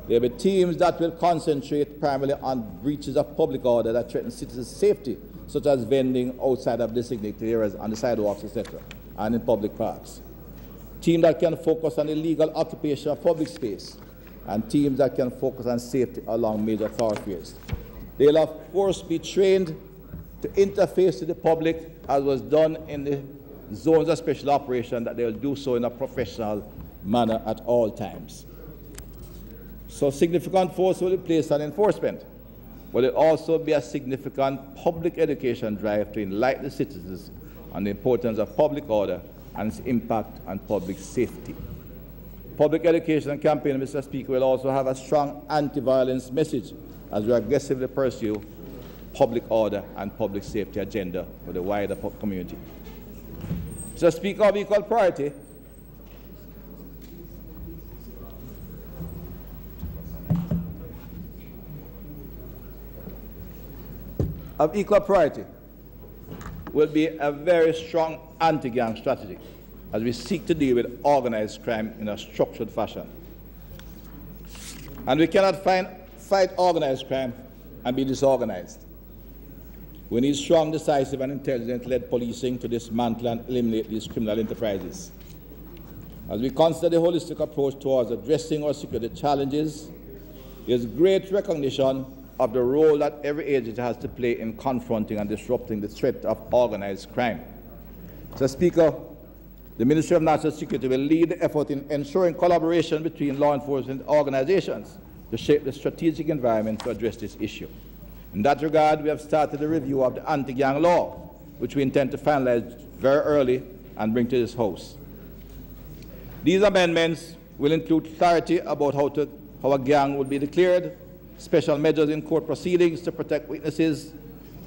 There will be teams that will concentrate primarily on breaches of public order that threaten citizens' safety, such as vending outside of designated areas on the sidewalks, etc., and in public parks. Teams that can focus on illegal occupation of public space, and teams that can focus on safety along major thoroughfares. They'll, of course, be trained to interface with the public, as was done in the zones of special operation, that they'll do so in a professional manner at all times. So significant force will be placed on enforcement, but it will also be a significant public education drive to enlighten the citizens on the importance of public order and its impact on public safety. Public education campaign, Mr. Speaker, will also have a strong anti-violence message as we aggressively pursue public order and public safety agenda for the wider community. Mr. Speaker, of equal priority, will be a very strong anti-gang strategy as we seek to deal with organized crime in a structured fashion. And we cannot fight organized crime and be disorganized. We need strong, decisive, and intelligence-led policing to dismantle and eliminate these criminal enterprises. As we consider the holistic approach towards addressing our security challenges, There is great recognition of the role that every agency has to play in confronting and disrupting the threat of organized crime. Mr. Speaker, the Ministry of National Security will lead the effort in ensuring collaboration between law enforcement organizations to shape the strategic environment to address this issue. In that regard, we have started a review of the anti-gang law, which we intend to finalize very early and bring to this House. These amendments will include clarity about how a gang will be declared, special measures in court proceedings to protect witnesses,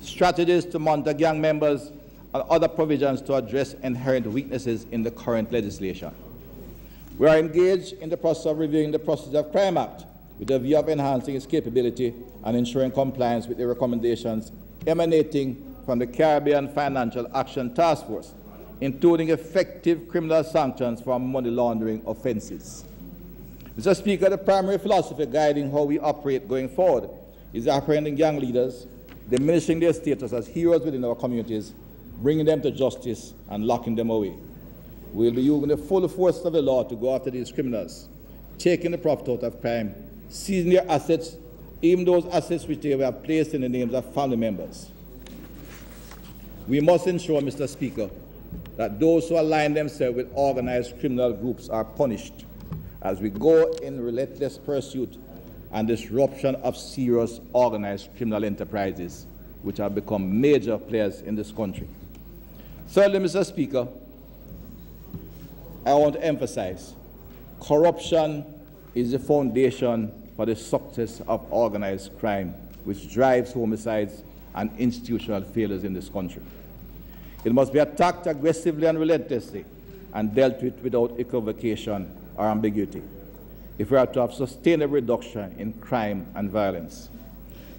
strategies to monitor gang members, and other provisions to address inherent weaknesses in the current legislation. We are engaged in the process of reviewing the Procedure of Crime Act with a view of enhancing its capability and ensuring compliance with the recommendations emanating from the Caribbean Financial Action Task Force, including effective criminal sanctions for money laundering offenses. Mr. Speaker, the primary philosophy guiding how we operate going forward is apprehending gang leaders, diminishing their status as heroes within our communities, bringing them to justice and locking them away. We will be using the full force of the law to go after these criminals, taking the profit out of crime, seizing their assets, even those assets which they have placed in the names of family members. We must ensure, Mr. Speaker, that those who align themselves with organized criminal groups are punished as we go in relentless pursuit and disruption of serious organized criminal enterprises, which have become major players in this country. Thirdly, Mr. Speaker, I want to emphasize, corruption is the foundation for the success of organized crime, which drives homicides and institutional failures in this country. It must be attacked aggressively and relentlessly and dealt with without equivocation or ambiguity if we are to have sustainable reduction in crime and violence.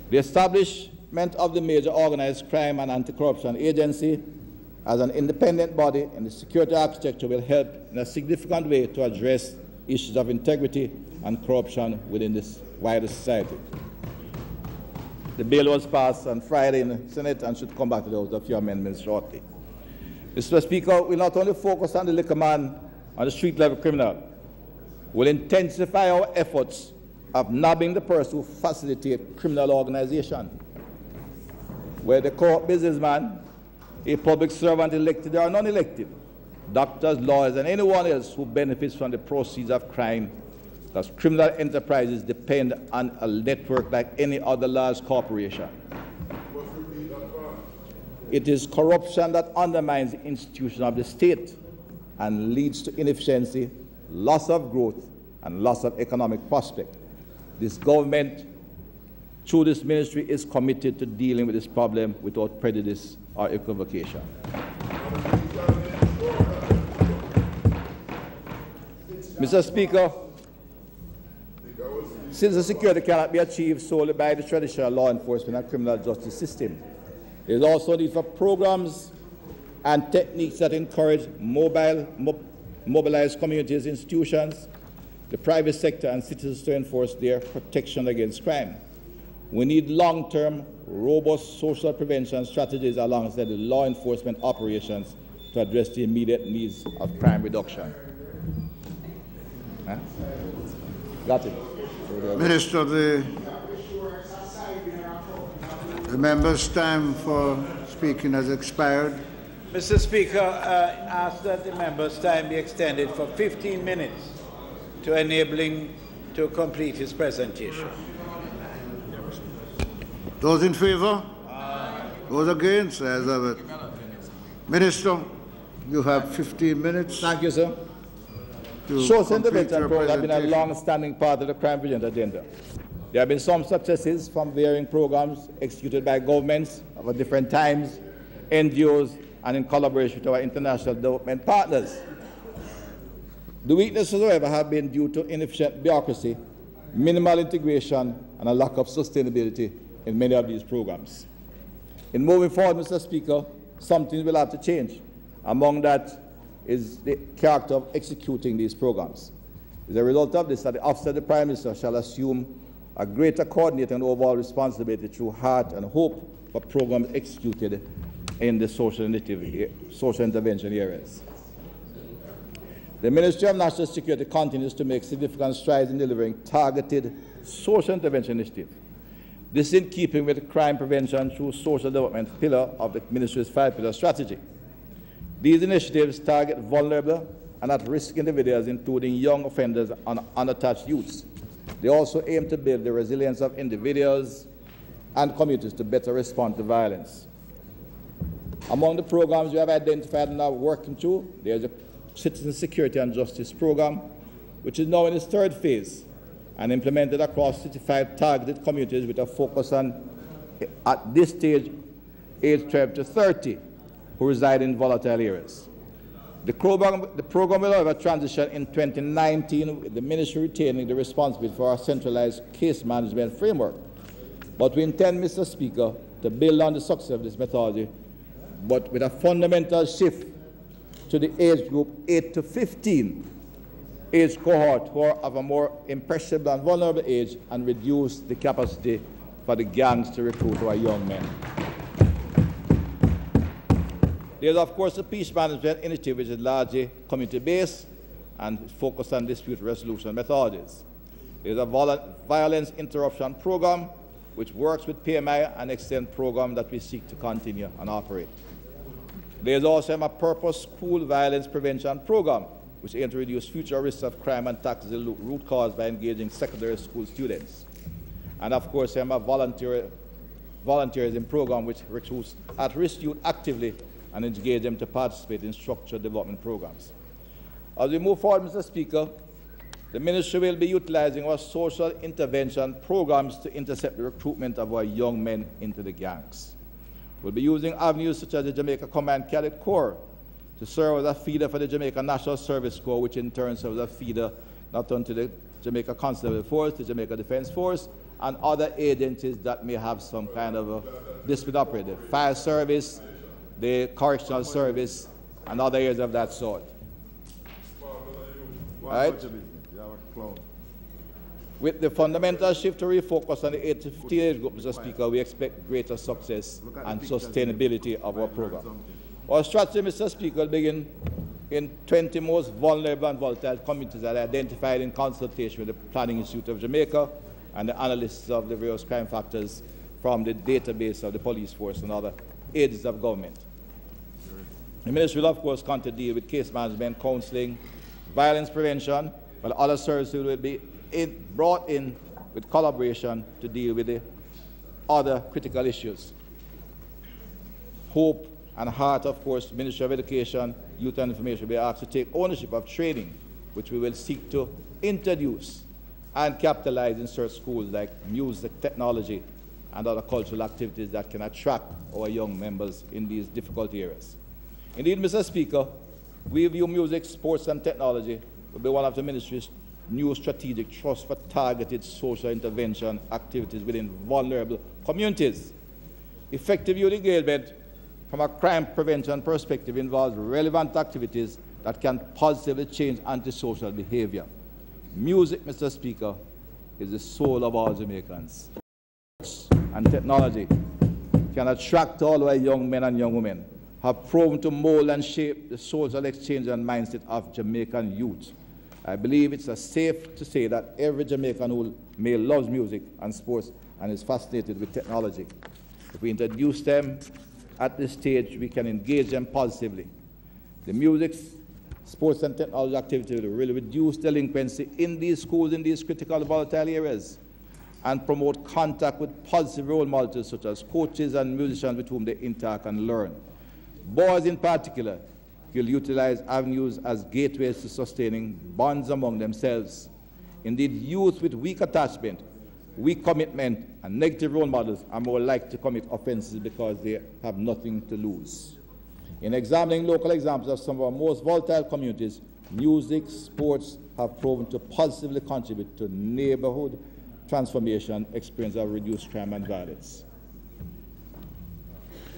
The establishment of the major organized crime and anti-corruption agency as an independent body in the security architecture will help in a significant way to address issues of integrity and corruption within this wider society. The bill was passed on Friday in the Senate and should come back to those a few amendments shortly. Mr. Speaker, we not only focus on the liquor man and the street-level criminal, we'll intensify our efforts of nabbing the person who facilitates criminal organization, where the corrupt businessman, a public servant elected or non-elected, doctors, lawyers, and anyone else who benefits from the proceeds of crime, because criminal enterprises depend on a network like any other large corporation. It is corruption that undermines the institution of the state and leads to inefficiency, loss of growth, and loss of economic prospect. This government, through this ministry, is committed to dealing with this problem without prejudice or equivocation. Mr. Speaker, since the security cannot be achieved solely by the traditional law enforcement and criminal justice system, there is also a need for programs and techniques that encourage mobilized communities, institutions, the private sector, and citizens to enforce their protection against crime. We need long-term, robust social prevention strategies alongside the law enforcement operations to address the immediate needs of crime reduction. Huh? Got it. Minister, the member's time for speaking has expired. Mr. Speaker, I ask that the member's time be extended for 15 minutes to enable him to complete his presentation. Those in favor? Those against? Ayes have it. Minister, you have 15 minutes. Thank you, sir. Social intervention programs have been a long-standing part of the crime prevention agenda. There have been some successes from varying programs executed by governments of different times, NGOs, and in collaboration with our international development partners. The weaknesses, however, have been due to inefficient bureaucracy, minimal integration, and a lack of sustainability in many of these programs. In moving forward, Mr. Speaker, something will have to change. Among that is the character of executing these programs. As a result of this, that the Office of the Prime Minister shall assume a greater coordinating and overall responsibility through heart and hope for programs executed in the social intervention areas. The Ministry of National Security continues to make significant strides in delivering targeted social intervention initiatives. This is in keeping with the crime prevention through social development pillar of the Ministry's 5-pillar strategy. These initiatives target vulnerable and at-risk individuals, including young offenders and unattached youths. They also aim to build the resilience of individuals and communities to better respond to violence. Among the programs we have identified and are working through, there is a Citizen Security and Justice Program, which is now in its 3rd phase and implemented across 65 targeted communities with a focus on, at this stage, age 12 to 30, who reside in volatile areas. The program will, however, transition in 2019, with the Ministry retaining the responsibility for our centralized case management framework. But we intend, Mr. Speaker, to build on the success of this methodology, but with a fundamental shift to the age group 8 to 15 age cohort, who are of a more impressionable and vulnerable age, and reduce the capacity for the gangs to recruit our young men. There is, of course, the Peace Management Initiative, which is largely community-based and focused on dispute resolution methodologies. There is a Violence Interruption Program, which works with PMI and extend program that we seek to continue and operate. There is also a Purpose School Violence Prevention Program, which aims to reduce future risks of crime and tackle the root cause by engaging secondary school students. And of course, a volunteerism program, which recruits at-risk youth actively and engage them to participate in structured development programs. As we move forward, Mr. Speaker, the Ministry will be utilizing our social intervention programs to intercept the recruitment of our young men into the gangs. We'll be using avenues such as the Jamaica Command Cadet Corps to serve as a feeder for the Jamaica National Service Corps, which in turn serves as a feeder not only to the Jamaica Constabulary Force, the Jamaica Defense Force, and other agencies that may have some kind of a dispute operative, fire service, the correctional service, and other areas of that sort. Right? With the fundamental shift to refocus on the 8 to 15 age group, Mr. Speaker, we expect greater success and sustainability of our program. Our strategy, Mr. Speaker, will begin in 20 most vulnerable and volatile communities that are identified in consultation with the Planning Institute of Jamaica and the analysis of the various crime factors from the database of the police force and other agencies of government. The Ministry will, of course, continue to deal with case management, counseling, violence prevention, while other services will be brought in with collaboration to deal with the other critical issues. Hope and Heart, of course, Ministry of Education, Youth and Information will be asked to take ownership of training, which we will seek to introduce and capitalize in certain schools like music, technology, and other cultural activities that can attract our young members in these difficult areas. Indeed, Mr. Speaker, we view music, sports, and technology will be one of the Ministry's new strategic trusts for targeted social intervention activities within vulnerable communities. Effective youth engagement from a crime prevention perspective involves relevant activities that can positively change antisocial behavior. Music, Mr. Speaker, is the soul of all Jamaicans. And technology can attract all our young men and young women, have proven to mold and shape the social exchange and mindset of Jamaican youth. I believe it's safe to say that every Jamaican who loves music and sports and is fascinated with technology. If we introduce them at this stage, we can engage them positively. The music, sports, and technology activity will really reduce delinquency in these schools, in these critical volatile areas, and promote contact with positive role models such as coaches and musicians with whom they interact and learn. Boys in particular will utilize avenues as gateways to sustaining bonds among themselves. Indeed, youth with weak attachment, weak commitment, and negative role models are more likely to commit offenses because they have nothing to lose. In examining local examples of some of our most volatile communities, music, sports have proven to positively contribute to neighborhood transformation, experience of reduced crime and violence.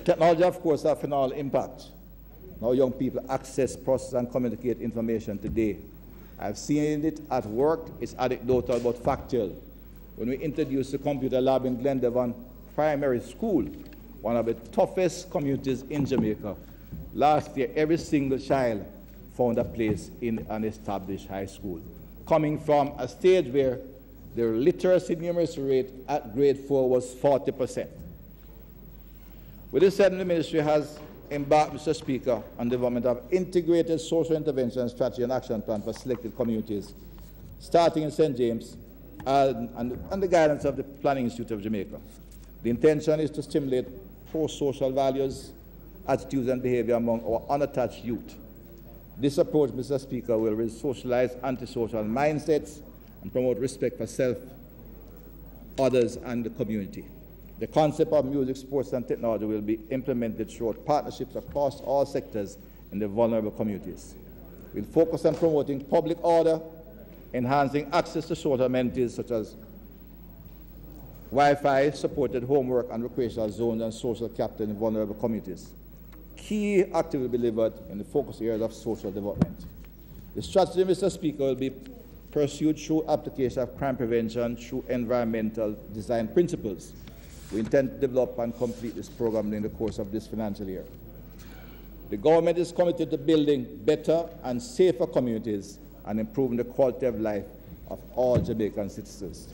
Technology, of course, has a phenomenal impact. Now young people access, process, and communicate information today. I've seen it at work. It's anecdotal but factual. When we introduced the computer lab in Glendevon Primary School, one of the toughest communities in Jamaica, last year every single child found a place in an established high school, coming from a stage where the literacy numeracy rate at grade 4 was 40%. With this said, the ministry has embarked, Mr. Speaker, on the development of integrated social intervention strategy and action plan for selected communities, starting in St. James and the guidance of the Planning Institute of Jamaica. The intention is to stimulate pro-social values, attitudes and behavior among our unattached youth. This approach, Mr. Speaker, will re-socialize antisocial mindsets and promote respect for self, others, and the community. The concept of music, sports, and technology will be implemented throughout partnerships across all sectors in the vulnerable communities. We'll focus on promoting public order, enhancing access to social amenities such as Wi-Fi, supported homework and recreational zones, and social capital in vulnerable communities. Key activity will be delivered in the focus areas of social development. The strategy, Mr. Speaker, will be pursued through application of crime prevention through environmental design principles. We intend to develop and complete this program in the course of this financial year. The government is committed to building better and safer communities and improving the quality of life of all Jamaican citizens.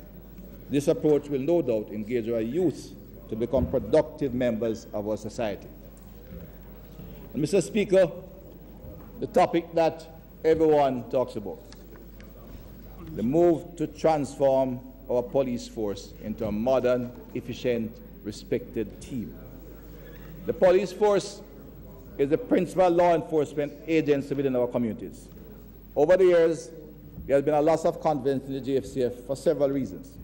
This approach will no doubt engage our youth to become productive members of our society. And Mr. Speaker, the topic that everyone talks about, the move to transform our police force into a modern, efficient, respected team. The police force is the principal law enforcement agency within our communities. Over the years, there has been a loss of confidence in the JFCF for several reasons.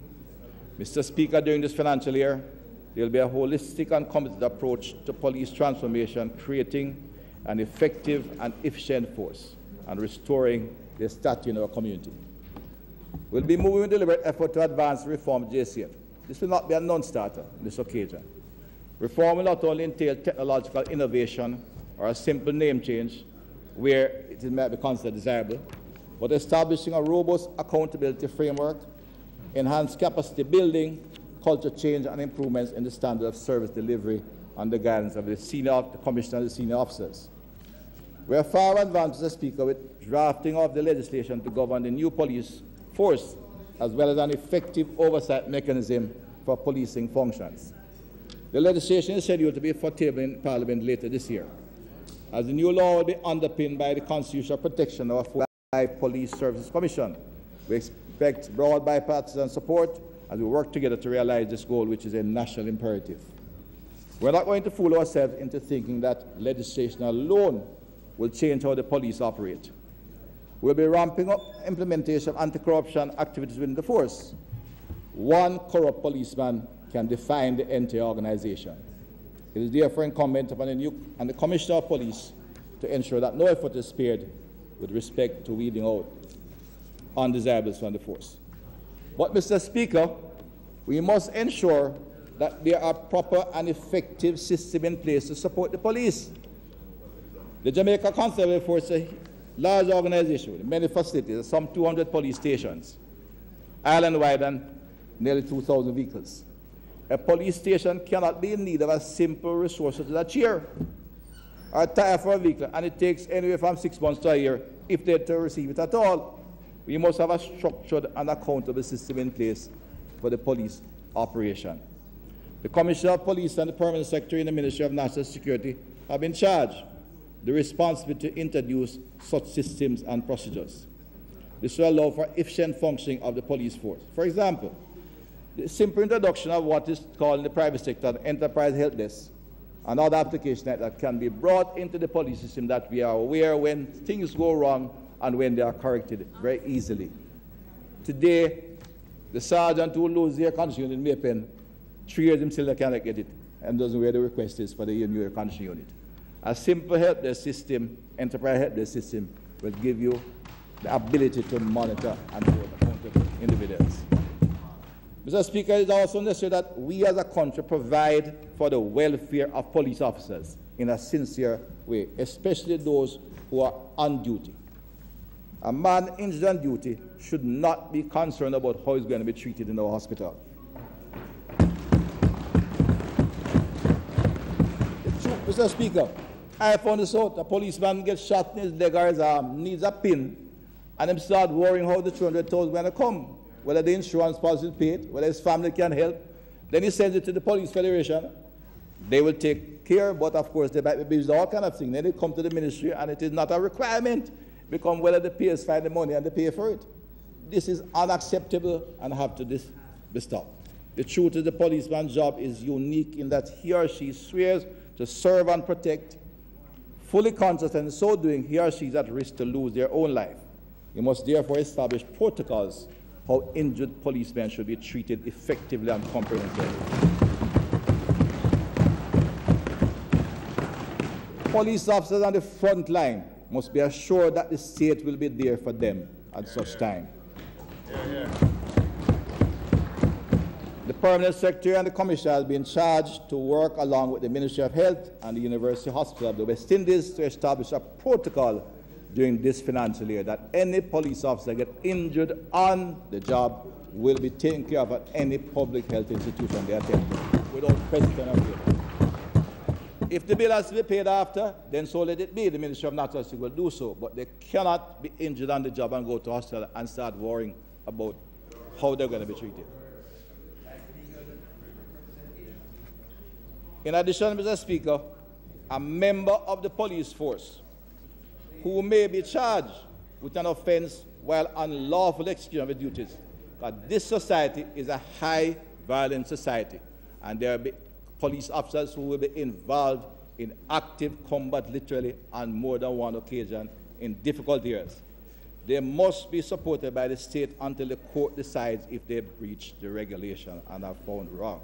Mr. Speaker, during this financial year, there will be a holistic and committed approach to police transformation, creating an effective and efficient force and restoring the stature in our community. We'll be moving with deliberate effort to advance reform of JCF. This will not be a non-starter on this occasion. Reform will not only entail technological innovation or a simple name change, where it might be considered desirable, but establishing a robust accountability framework, enhanced capacity building, culture change, and improvements in the standard of service delivery under guidance of the Commissioner and the senior officers. We are far advanced, Mr. Speaker, with drafting of the legislation to govern the new police force, as well as an effective oversight mechanism for policing functions. The legislation is scheduled to be for table in Parliament later this year, as the new law will be underpinned by the constitutional protection of our Police Services Commission. We expect broad bipartisan support as we work together to realize this goal, which is a national imperative. We're not going to fool ourselves into thinking that legislation alone will change how the police operate. We'll be ramping up implementation of anti-corruption activities within the force. One corrupt policeman can define the entire organization. It is therefore incumbent upon the Commissioner of Police to ensure that no effort is spared with respect to weeding out undesirables from the force. But, Mr. Speaker, we must ensure that there are proper and effective systems in place to support the police. The Jamaica Constabulary Force is a large organization with many facilities, some 200 police stations, island-wide, and nearly 2,000 vehicles. A police station cannot be in need of a simple resource such as a chair or a tire for a vehicle, and it takes anywhere from 6 months to a year if they're to receive it at all. We must have a structured and accountable system in place for the police operation. The Commissioner of Police and the Permanent Secretary in the Ministry of National Security have been charged the responsibility to introduce such systems and procedures. This will allow for efficient functioning of the police force. For example, the simple introduction of what is called in the private sector the enterprise help desk and other applications that can be brought into the police system, that we are aware when things go wrong and when they are corrected very easily. Today, the sergeant who loses the air conditioning unit in Maypen, 3 years himself cannot get it and doesn't know where the request is for the new air conditioning unit. A simple help desk system, enterprise help desk system, will give you the ability to monitor and hold accountable individuals. Mr. Speaker, it is also necessary that we as a country provide for the welfare of police officers in a sincere way, especially those who are on duty. A man injured on duty should not be concerned about how he's going to be treated in our hospital. Mr. Speaker, I found this out. A policeman gets shot in his leg or his arm, needs a pin, and him start worrying how the 200,000 when they come, whether the insurance policy will pay it, whether his family can help. Then he sends it to the Police Federation. They will take care, but of course they might be busy with all kind of things. Then they come to the ministry, and it is not a requirement. It becomes whether the payers find the money and they pay for it. This is unacceptable and have to be stopped. The truth is the policeman's job is unique in that he or she swears to serve and protect, fully conscious, and in so doing, he or she is at risk to lose their own life. You must therefore establish protocols how injured policemen should be treated effectively and comprehensively. Police officers on the front line must be assured that the state will be there for them at such time. The Permanent Secretary and the Commissioner has been charged to work along with the Ministry of Health and the University Hospital of the West Indies to establish a protocol during this financial year that any police officer get injured on the job will be taken care of at any public health institution they attend without question of fear. If the bill has to be paid after, then so let it be. The Ministry of Natural Security will do so, but they cannot be injured on the job and go to hospital and start worrying about how they're going to be treated. In addition, Mr. Speaker, a member of the police force who may be charged with an offense while unlawful execution of his duties, because this society is a high-violence society, and there will be police officers who will be involved in active combat literally on more than one occasion in difficult years. They must be supported by the state until the court decides if they breach the regulation and are found wrong.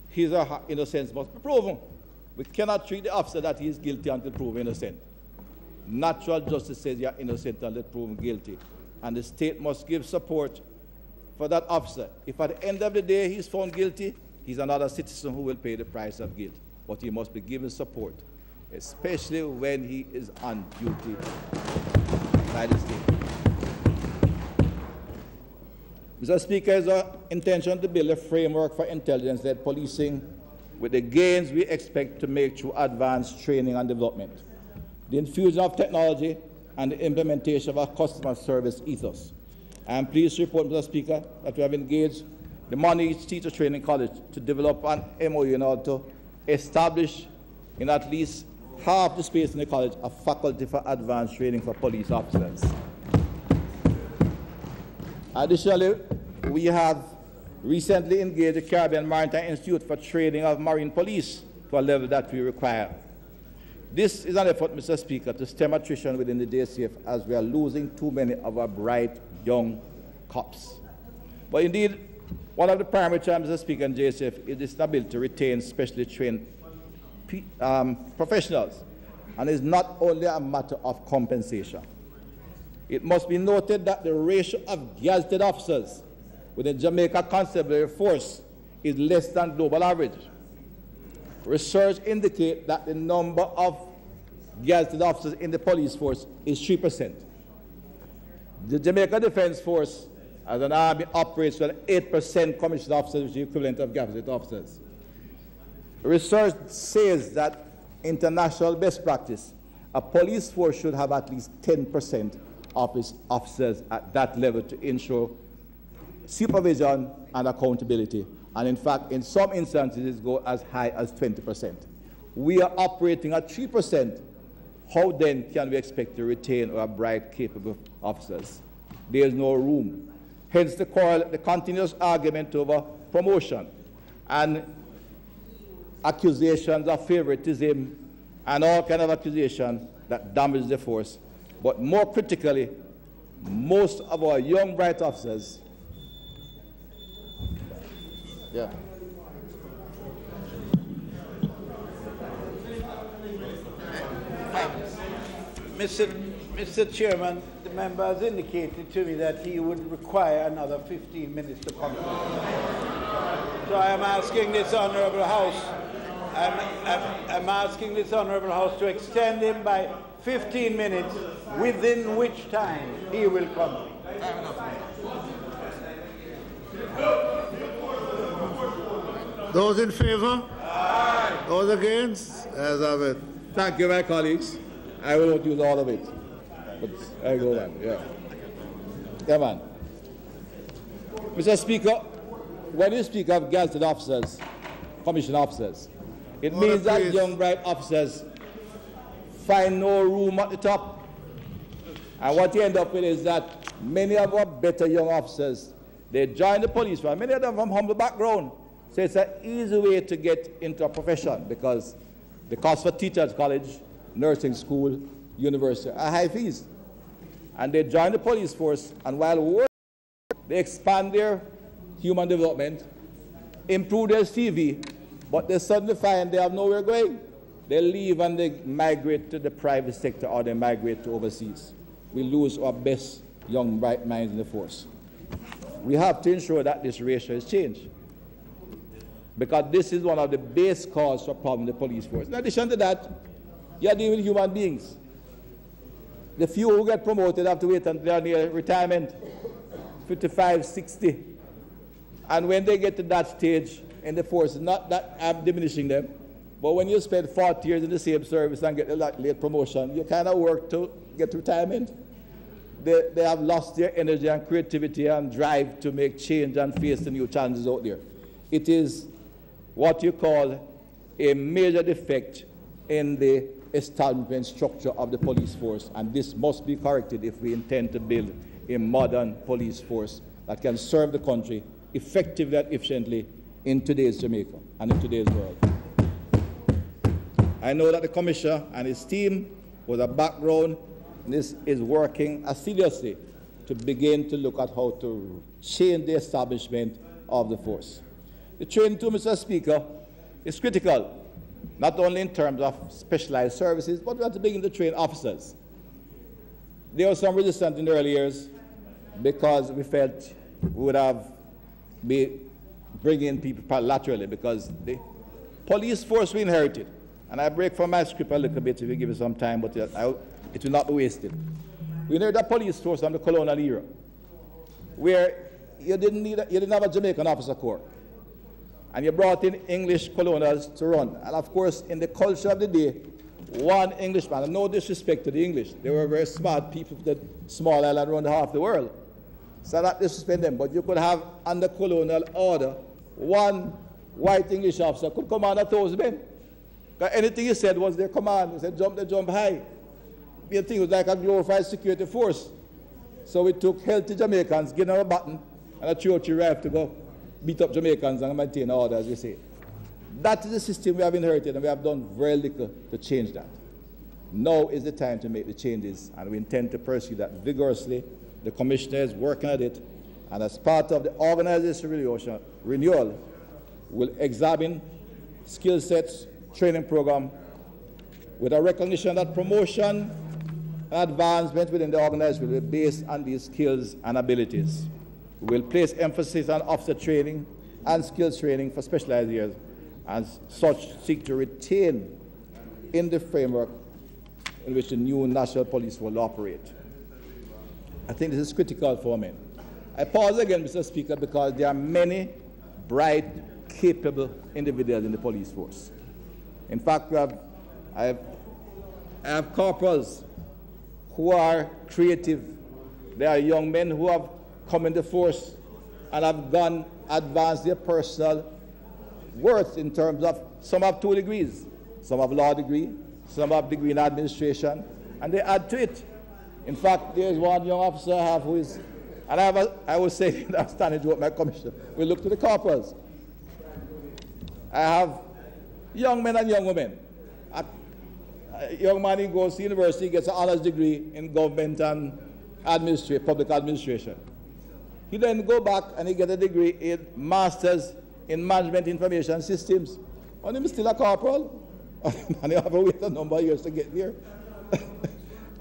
His or her innocence must be proven. We cannot treat the officer that he is guilty until proven innocent. Natural justice says you are innocent until proven guilty. And the state must give support for that officer. If at the end of the day he is found guilty, he's another citizen who will pay the price of guilt. But he must be given support, especially when he is on duty by the state. Mr. Speaker, it's our intention to build a framework for intelligence-led policing with the gains we expect to make through advanced training and development, the infusion of technology, and the implementation of our customer service ethos. I am pleased to report, Mr. Speaker, that we have engaged the Money Teacher Training College to develop an MOU in order to establish in at least half the space in the college a faculty for advanced training for police officers. Additionally, we have recently engaged the Caribbean Maritime Institute for training of marine police to a level that we require. This is an effort, Mr. Speaker, to stem attrition within the JCF as we are losing too many of our bright young cops. But indeed, one of the primary challenges, Mr. Speaker, in JCF is the ability to retain specially trained professionals, and it's not only a matter of compensation. It must be noted that the ratio of gazetted officers within Jamaica Constabulary Force is less than global average. Research indicates that the number of gazetted officers in the police force is 3%. The Jamaica Defense Force as an army operates with 8% commissioned officers, which is the equivalent of gazetted officers. Research says that international best practice, a police force should have at least 10% of its officers at that level to ensure supervision and accountability. And in fact, in some instances, it goes as high as 20%. We are operating at 3%. How then can we expect to retain our bright, capable officers? There is no room. Hence the continuous argument over promotion and accusations of favoritism and all kinds of accusations that damage the force. But more critically, most of our young, bright officers, Mr. Chairman, the member has indicated to me that he would require another 15 minutes to complete. So I am asking this honourable House, I'm asking this honourable House to extend him by 15 minutes, within which time he will complete. Those in favour? Aye. Those against? As of it. Thank you, my colleagues. I will not use all of it. But I go on, yeah. Yeah, man. Mr. Speaker, when you speak of gazetted officers, commissioned officers, it means that young, bright officers find no room at the top. And what you end up with is that many of our better young officers, they join the police force, many of them from humble background. So it's an easy way to get into a profession because the cost for teachers college, nursing school, university are high fees. And they join the police force, and while working, they expand their human development, improve their CV, but they suddenly find they have nowhere going. They leave and they migrate to the private sector or they migrate to overseas. We lose our best young, bright minds in the force. We have to ensure that this ratio is changed, because this is one of the base causes for problem in the police force. In addition to that, you are dealing with human beings. The few who get promoted have to wait until they are near retirement, 55, 60. And when they get to that stage in the force, not that I'm diminishing them, but when you spend 40 years in the same service and get a late promotion, you kind of work to get to retirement. They have lost their energy and creativity and drive to make change and face the new challenges out there. It is what you call a major defect in the establishment structure of the police force, and this must be corrected if we intend to build a modern police force that can serve the country effectively and efficiently in today's Jamaica and in today's world. I know that the Commissioner and his team with a background in this is working assiduously to begin to look at how to change the establishment of the force. The training too, Mr. Speaker, is critical, not only in terms of specialized services, but we have to begin to train officers. There was some resistance in the early years because we felt we would have been bringing in people laterally, because the police force we inherited, and I break from my script a little bit if you give me some time, but it will not be wasted. We inherited a police force from the colonial era, where you didn't have a Jamaican officer corps, and you brought in English colonials to run. And of course, in the culture of the day, one Englishman, and no disrespect to the English, they were very smart people that small island around half the world. So not disrespect them, but you could have under colonial order, one white English officer could command 1,000 men. Because anything he said was their command. He said, jump, they jump high. The thing was like a glorified security force. So we took healthy Jamaicans, give them a button, and a church rifle to go beat up Jamaicans and maintain order, as we say. That is the system we have inherited, and we have done very little to change that. Now is the time to make the changes, and we intend to pursue that vigorously. The Commissioner is working at it, and as part of the organizational renewal, we'll examine skill sets, training program, with a recognition that promotion and advancement within the organization will be based on these skills and abilities. We will place emphasis on officer training and skills training for specialized areas, and such seek to retain in the framework in which the new National Police will operate. I think this is critical for men. I pause again, Mr. Speaker, because there are many bright, capable individuals in the police force. In fact, I have corporals who are creative. There are young men who have come in the force and have gone advanced their personal worth in terms of, some have 2 degrees, some have law degree, some have degree in administration, and they add to it. In fact, there's one young officer I have who is, and I was saying, I'm standing with my commissioner, we look to the corporals. I have young men and young women. A young man, he goes to university, gets an honors degree in government and public administration. He then go back and he gets a degree in master's in management information systems. And he's still a corporal. And he have to wait a number of years to get there.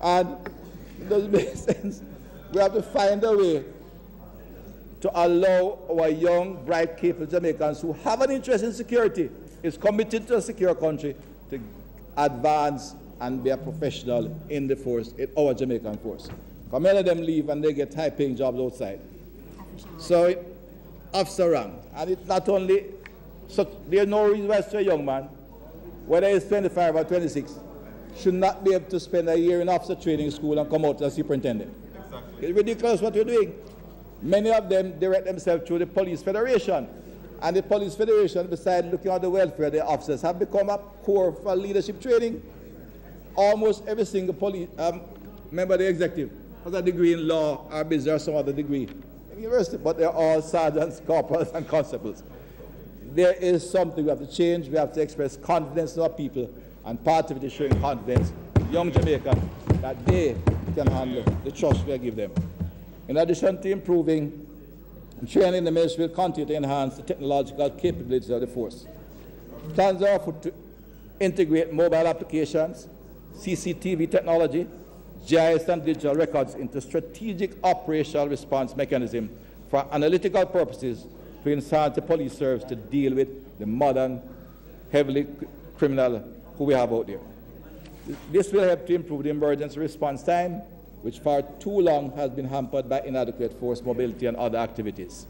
And it doesn't make sense. We have to find a way to allow our young, bright, capable Jamaicans who have an interest in security, is committed to a secure country, to advance and be a professional in the force, in our Jamaican force. Because many of them leave and they get high-paying jobs outside. So, officer rank, and it's not only, so there's no reason why it's a young man, whether he's 25 or 26, should not be able to spend a year in officer training school and come out as superintendent. Exactly. It's ridiculous what we're doing. Many of them direct themselves through the police federation. And the police federation, besides looking at the welfare of the officers, have become a core for leadership training. Almost every single police member of the executive has a degree in law or business or some other degree in university, but they're all sergeants, corporals, and constables. There is something we have to change. We have to express confidence in our people, and part of it is showing confidence in young Jamaicans that they can handle the trust we give them. In addition to improving training, the ministry will continue to enhance the technological capabilities of the force. Plans are afoot to integrate mobile applications, CCTV technology, GIS and digital records into strategic operational response mechanism for analytical purposes to enhance the police service to deal with the modern, heavily criminal who we have out there. This will help to improve the emergency response time, which for too long has been hampered by inadequate force mobility and other activities.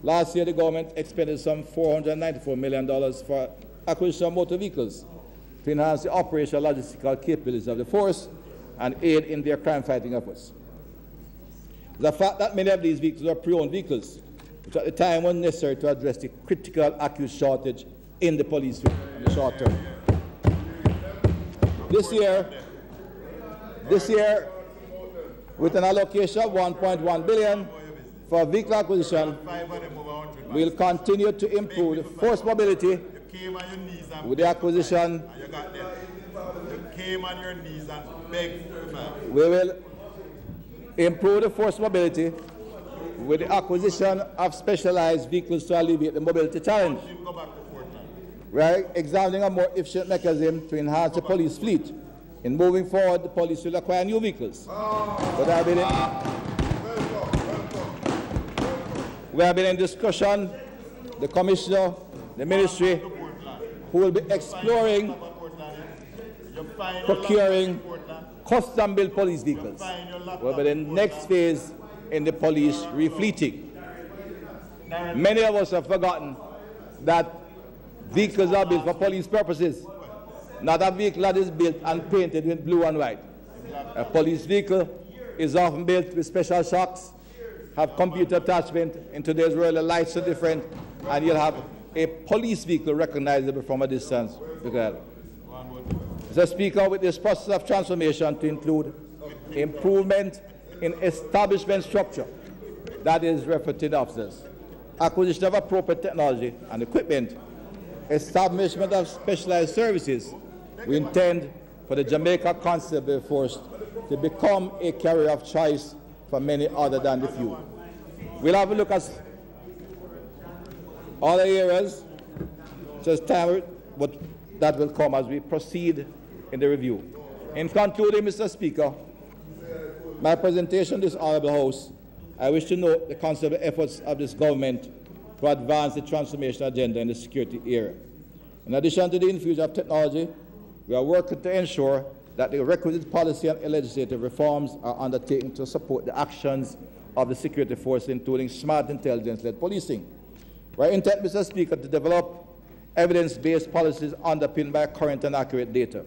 Last year, the government expended some $494 million for acquisition of motor vehicles to enhance the operational logistical capabilities of the force and aid in their crime-fighting efforts. The fact that many of these vehicles are pre-owned vehicles, which at the time was necessary to address the critical acute shortage in the police in the short term. This year, with an allocation of $1.1 billion for vehicle acquisition, we'll continue to improve the force mobility with the acquisition. We will improve the force mobility with the acquisition of specialized vehicles to alleviate the mobility challenge. We are examining a more efficient mechanism to enhance the police fleet. In moving forward, the police will acquire new vehicles. We have been in discussion, the commissioner, the ministry, who will be exploring procuring custom-built police vehicles. Will be the next phase in the police refleeting. Many of us have forgotten that vehicles are built for police purposes, not a vehicle that is built and painted with blue and white. A police vehicle is often built with special shocks, have computer attachment. In today's world, the lights are different, and you'll have a police vehicle recognizable from a distance. Mr. Speaker, with this process of transformation to include improvement in establishment structure, that is referred to the officers, acquisition of appropriate technology and equipment, establishment of specialized services, we intend for the Jamaica Constable Force to become a carrier of choice for many other than the few. We'll have a look at other areas, such as time, but that will come as we proceed in the review. In concluding, Mr. Speaker, my presentation to this Honourable House, I wish to note the considerable efforts of this government to advance the transformation agenda in the security area. In addition to the infusion of technology, we are working to ensure that the requisite policy and legislative reforms are undertaken to support the actions of the security force, including smart intelligence-led policing. We are intent, Mr. Speaker, to develop evidence-based policies underpinned by current and accurate data.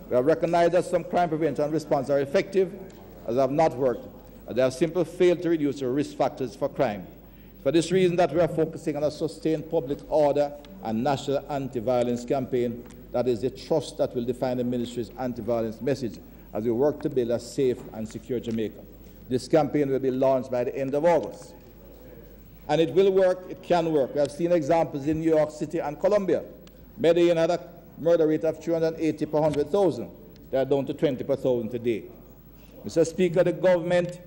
We have recognized that some crime prevention and response are effective, as have not worked, as they have simply failed to reduce the risk factors for crime. For this reason that we are focusing on a sustained public order and national anti-violence campaign that is the trust that will define the ministry's anti-violence message as we work to build a safe and secure Jamaica. This campaign will be launched by the end of August. And it will work, it can work. We have seen examples in New York City and Colombia. Medellin had a murder rate of 380 per 100,000. They are down to 20 per 1,000 today. Mr. Speaker, the government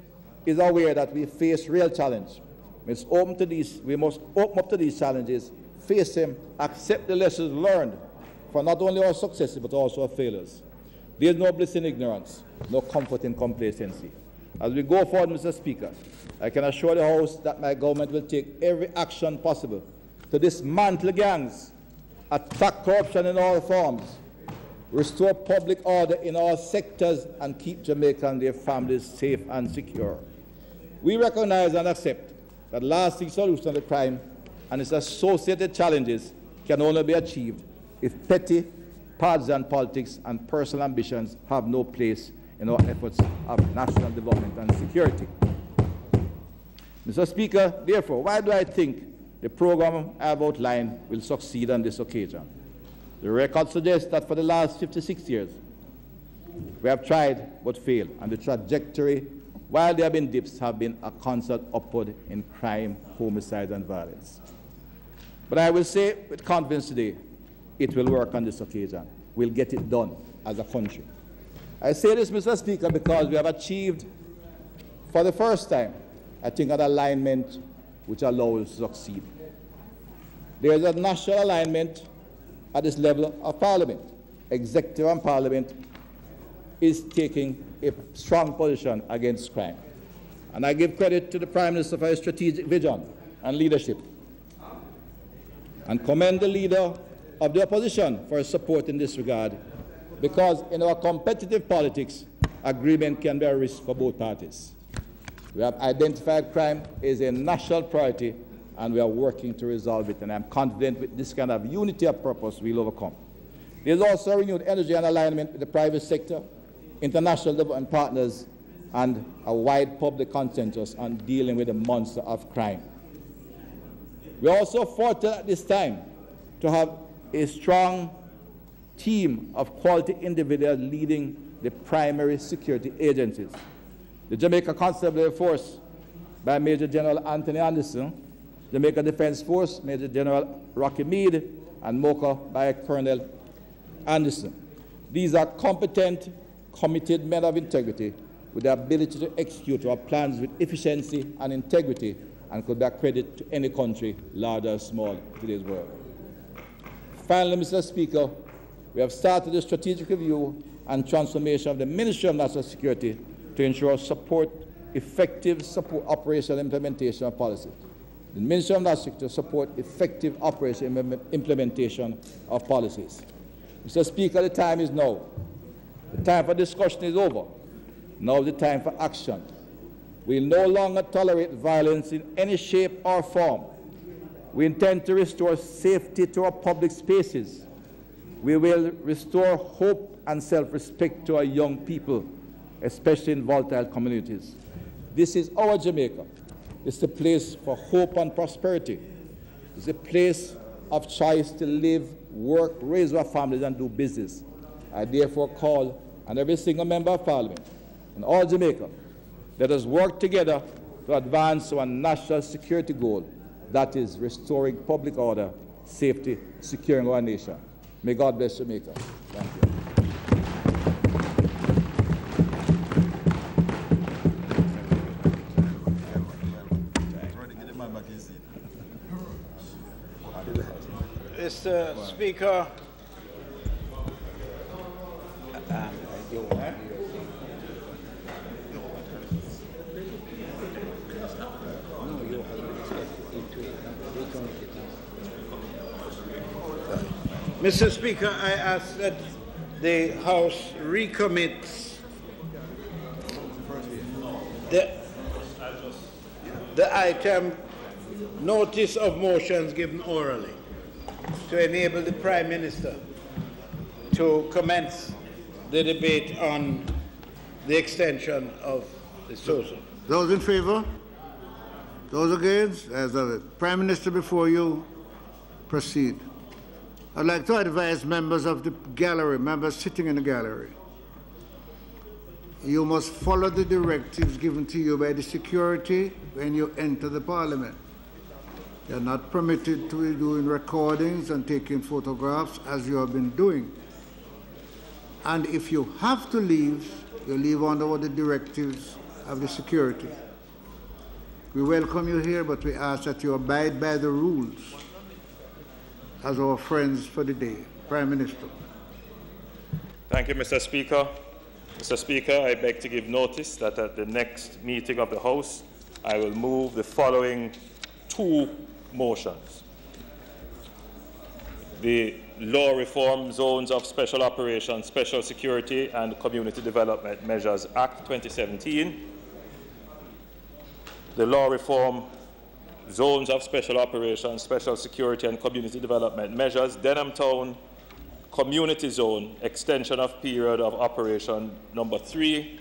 is aware that we face real challenge. We must open up to these challenges, face them, accept the lessons learned for not only our successes but also our failures. There is no bliss in ignorance, no comfort in complacency. As we go forward, Mr. Speaker, I can assure the House that my government will take every action possible to dismantle gangs, attack corruption in all forms, restore public order in all sectors, and keep Jamaica and their families safe and secure. We recognize and accept that lasting solution to crime and its associated challenges can only be achieved if petty, partisan politics and personal ambitions have no place in our efforts of national development and security. Mr. Speaker, therefore, why do I think the program I have outlined will succeed on this occasion? The record suggests that for the last 56 years, we have tried but failed, and the trajectory, while there have been dips, have been a constant upward in crime, homicide, and violence. But I will say with confidence today, it will work on this occasion. We'll get it done as a country. I say this, Mr. Speaker, because we have achieved, for the first time, I think, an alignment which allows us to succeed. There is a national alignment at this level of Parliament. Executive and Parliament is taking a strong position against crime. And I give credit to the Prime Minister for his strategic vision and leadership, and commend the Leader of the Opposition for his support in this regard, because in our competitive politics, agreement can be a risk for both parties. We have identified crime as a national priority, and we are working to resolve it, and I'm confident with this kind of unity of purpose we'll overcome. There's also renewed energy and alignment with the private sector, international development partners, and a wide public consensus on dealing with the monster of crime. We are also fortunate at this time to have a strong team of quality individuals leading the primary security agencies. The Jamaica Constabulary Force by Major General Anthony Anderson, Jamaica Defense Force, Major General Rocky Meade, and MOCA by Colonel Anderson. These are competent, committed men of integrity with the ability to execute our plans with efficiency and integrity, and could be a credit to any country, large or small, in today's world. Finally, Mr. Speaker, we have started a strategic review and transformation of the Ministry of National Security to ensure effective operational implementation of policy. The Ministry of National Security to support effective operational implementation of policies. Mr. Speaker, the time is now. The time for discussion is over. Now is the time for action. We will no longer tolerate violence in any shape or form. We intend to restore safety to our public spaces. We will restore hope and self-respect to our young people, especially in volatile communities. This is our Jamaica. It's a place for hope and prosperity. It's a place of choice to live, work, raise our families, and do business. I therefore call on every single member of Parliament and all Jamaica, let us work together to advance our national security goal, that is restoring public order, safety, securing our nation. May God bless Jamaica. Thank you. Mr. Speaker, Mr. Speaker, I ask that the House recommits the item notice of motions given orally to enable the Prime Minister to commence the debate on the extension of the social. Those in favor? Those against? As the Prime Minister before you, proceed. I'd like to advise members of the gallery, members sitting in the gallery, you must follow the directives given to you by the security when you enter the Parliament. You're not permitted to be doing recordings and taking photographs as you have been doing. And if you have to leave, you leave under the directives of the security. We welcome you here, but we ask that you abide by the rules as our friends for the day. Prime Minister. Thank you, Mr. Speaker. Mr. Speaker, I beg to give notice that at the next meeting of the House, I will move the following two motions. The Law Reform Zones of Special Operations, Special Security and Community Development Measures Act 2017. The Law Reform Zones of Special Operations, Special Security and Community Development Measures, Denham Town Community Zone, extension of period of operation number 3,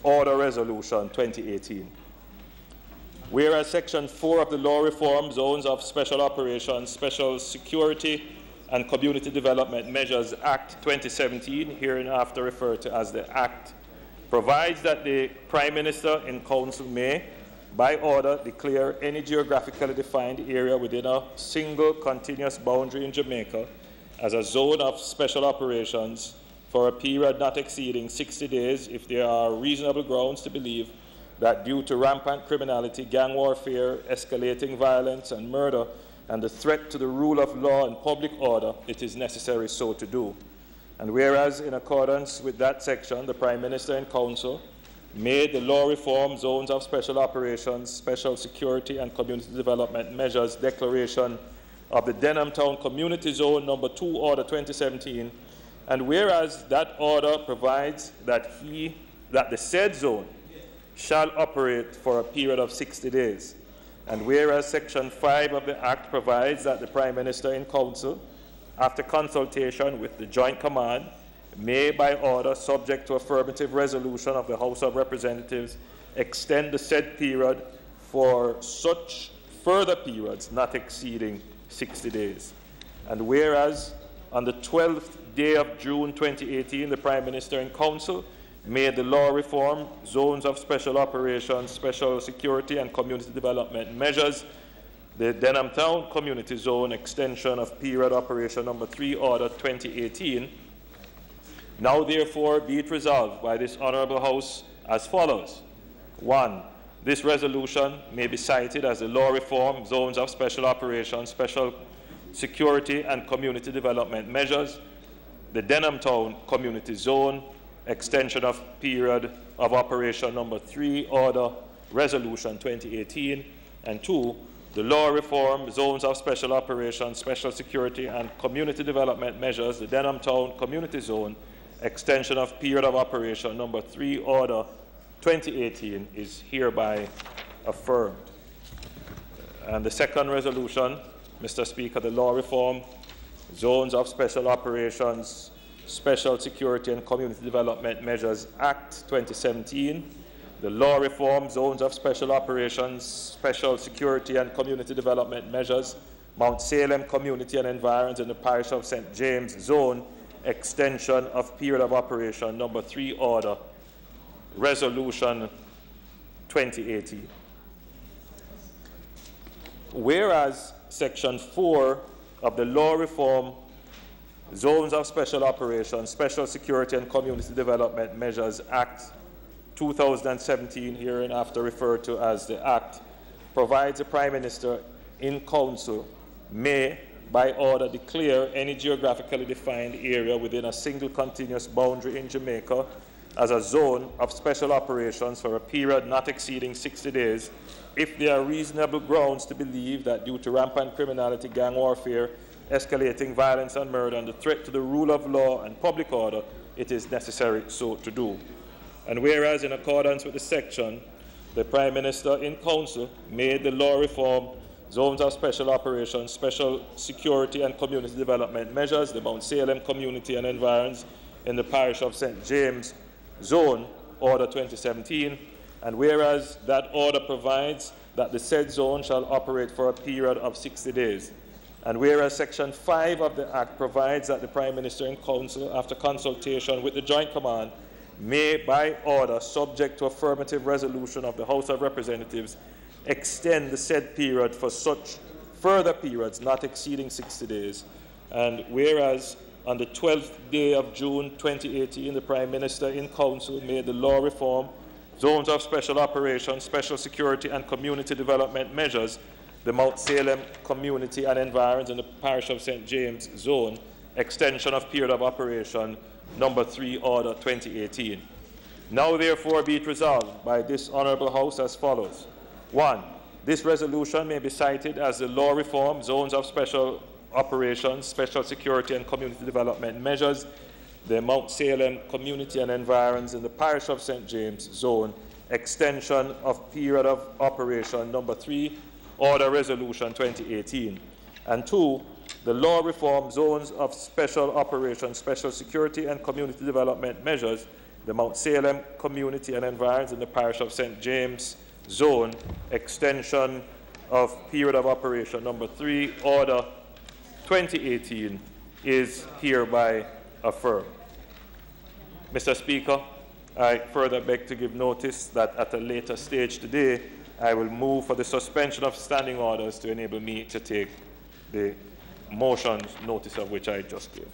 Order Resolution 2018. Whereas Section 4 of the Law Reform Zones of Special Operations, Special Security and Community Development Measures Act 2017, hereinafter referred to as the Act, provides that the Prime Minister in Council may, by order, declare any geographically defined area within a single continuous boundary in Jamaica as a zone of special operations for a period not exceeding 60 days if there are reasonable grounds to believe that due to rampant criminality, gang warfare, escalating violence and murder, and the threat to the rule of law and public order, it is necessary so to do. And whereas, in accordance with that section, the Prime Minister in Council made the Law Reform Zones of Special Operations, Special Security and Community Development Measures declaration of the Denham Town Community Zone number 2, Order 2017, and whereas that order provides that the said zone shall operate for a period of 60 days, and whereas Section 5 of the Act provides that the Prime Minister in Council, after consultation with the Joint Command, may, by order, subject to affirmative resolution of the House of Representatives, extend the said period for such further periods not exceeding 60 days. And whereas on the 12th day of June 2018, the Prime Minister in Council made the Law Reform Zones of Special Operations, Special Security and Community Development Measures, the Denham Town Community Zone extension of period operation number 3, Order 2018, now therefore be it resolved by this Honourable House as follows. 1. This resolution may be cited as the Law Reform Zones of Special Operations, Special Security and Community Development Measures, the Denham Town Community Zone, extension of period of operation number 3, Order Resolution 2018, and 2, the Law Reform Zones of Special Operations, Special Security and Community Development Measures, the Denham Town Community Zone, extension of period of operation number 3, Order 2018 is hereby affirmed. And the second resolution, Mr. Speaker, the Law Reform Zones of Special Operations, Special Security and Community Development Measures Act 2017, the Law Reform Zones of Special Operations, Special Security and Community Development Measures, Mount Salem Community and Environs in the Parish of St. James Zone, extension of period of operation number 3, Order Resolution 2018. Whereas Section 4 of the Law Reform Zones of Special Operations, Special Security and Community Development Measures Act 2017, hereinafter referred to as the Act, provides the Prime Minister in Council may, by order, declare any geographically defined area within a single continuous boundary in Jamaica as a zone of special operations for a period not exceeding 60 days if there are reasonable grounds to believe that due to rampant criminality, gang warfare, escalating violence and murder, and the threat to the rule of law and public order, it is necessary so to do. And whereas, in accordance with the section, the Prime Minister in Council made the Law Reform Zones of Special Operations, Special Security and Community Development Measures, the Mount Salem Community and Environs in the Parish of St. James Zone, Order 2017, and whereas that order provides that the said zone shall operate for a period of 60 days, and whereas Section 5 of the Act provides that the Prime Minister in Council, after consultation with the Joint Command, may, by order, subject to affirmative resolution of the House of Representatives, extend the said period for such further periods not exceeding 60 days. And whereas on the 12th day of June 2018, the Prime Minister in Council made the Law Reform Zones of Special Operations, Special Security and Community Development Measures, the Mount Salem Community and Environs in the Parish of St. James Zone, extension of period of operation number 3, Order 2018. Now therefore be it resolved by this Honourable House as follows. 1. This resolution may be cited as the Law Reform Zones of Special Operations, Special Security and Community Development Measures, the Mount Salem Community and Environs in the Parish of St. James Zone, extension of period of operation number 3, Order Resolution 2018. And 2. the law reform zones of special operations, special security and community development measures, the Mount Salem community and environs in the parish of St. James zone, extension of period of operation number 3, order 2018 is hereby affirmed. Mr. Speaker, I further beg to give notice that at a later stage today, I will move for the suspension of standing orders to enable me to take the motions, notice of which I just gave.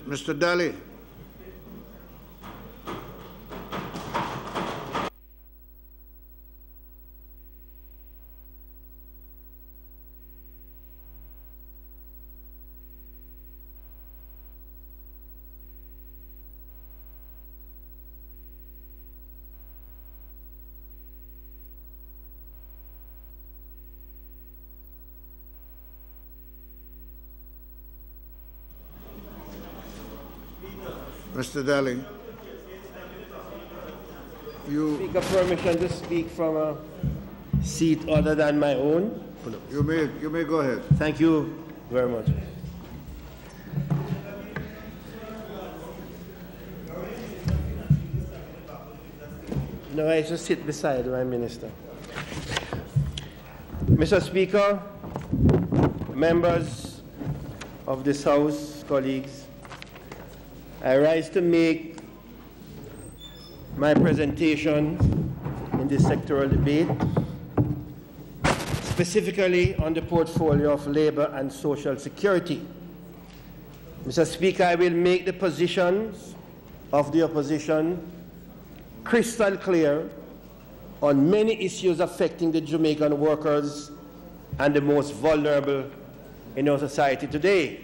Mr. Daly. Mr. Daly, Speaker, permission to speak from a seat other than my own. You may go ahead. Thank you very much. No, I just sit beside my minister. Mr. Speaker, members of this House, colleagues, I rise to make my presentation in this sectoral debate, specifically on the portfolio of labor and social security. Mr. Speaker, I will make the positions of the opposition crystal clear on many issues affecting the Jamaican workers and the most vulnerable in our society today.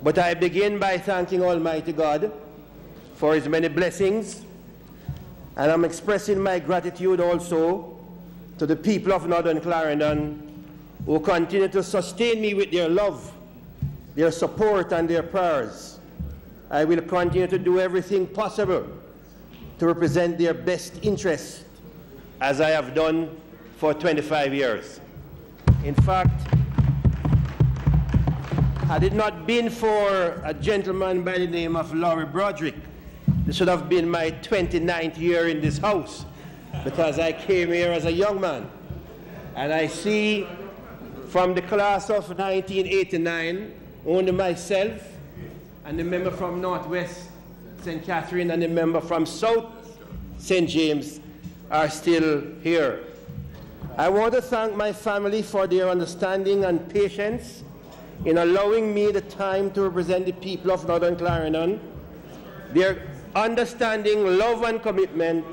But I begin by thanking Almighty God for His many blessings, and I'm expressing my gratitude also to the people of Northern Clarendon who continue to sustain me with their love, their support, and their prayers. I will continue to do everything possible to represent their best interests, as I have done for 25 years. In fact, had it not been for a gentleman by the name of Laurie Broderick, this should have been my 29th year in this House, because I came here as a young man. And I see from the class of 1989, only myself and the member from Northwest St. Catherine and the member from South St. James are still here. I want to thank my family for their understanding and patience in allowing me the time to represent the people of Northern Clarendon. Their understanding, love, and commitment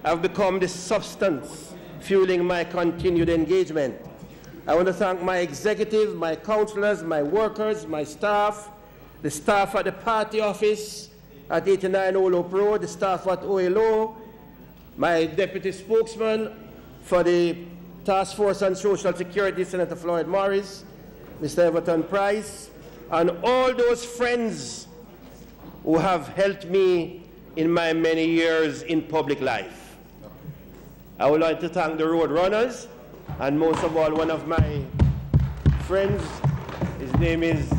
have become the substance fueling my continued engagement. I want to thank my executive, my councillors, my workers, my staff, the staff at the party office at 89 Olope Road, the staff at OLO, my deputy spokesman for the Task Force on Social Security, Senator Floyd Morris, Mr. Everton Price, and all those friends who have helped me in my many years in public life. I would like to thank the road runners, and most of all, one of my friends, his name is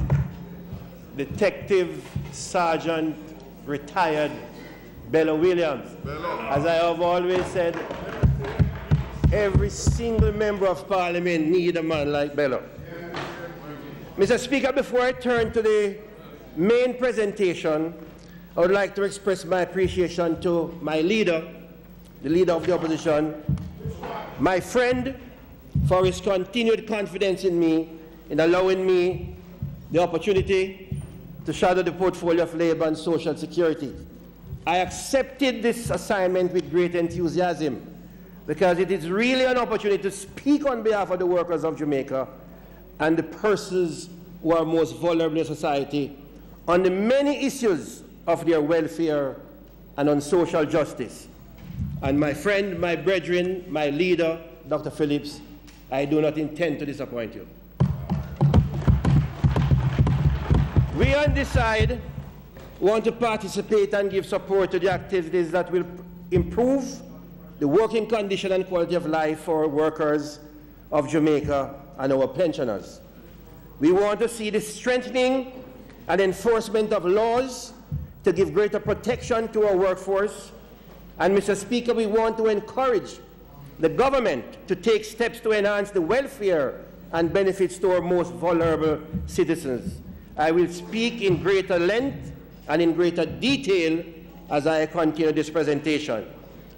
Detective Sergeant Retired Bello Williams. As I have always said, every single member of Parliament needs a man like Bello. Mr. Speaker, before I turn to the main presentation, I would like to express my appreciation to my leader, the leader of the opposition, my friend, for his continued confidence in me, in allowing me the opportunity to shadow the portfolio of labor and social security. I accepted this assignment with great enthusiasm because it is really an opportunity to speak on behalf of the workers of Jamaica and the persons who are most vulnerable in society on the many issues of their welfare and on social justice. And my friend, my brethren, my leader, Dr. Phillips, I do not intend to disappoint you. We on this side want to participate and give support to the activities that will improve the working condition and quality of life for workers of Jamaica and our pensioners. We want to see the strengthening and enforcement of laws to give greater protection to our workforce. And Mr. Speaker, we want to encourage the government to take steps to enhance the welfare and benefits to our most vulnerable citizens. I will speak in greater length and in greater detail as I continue this presentation.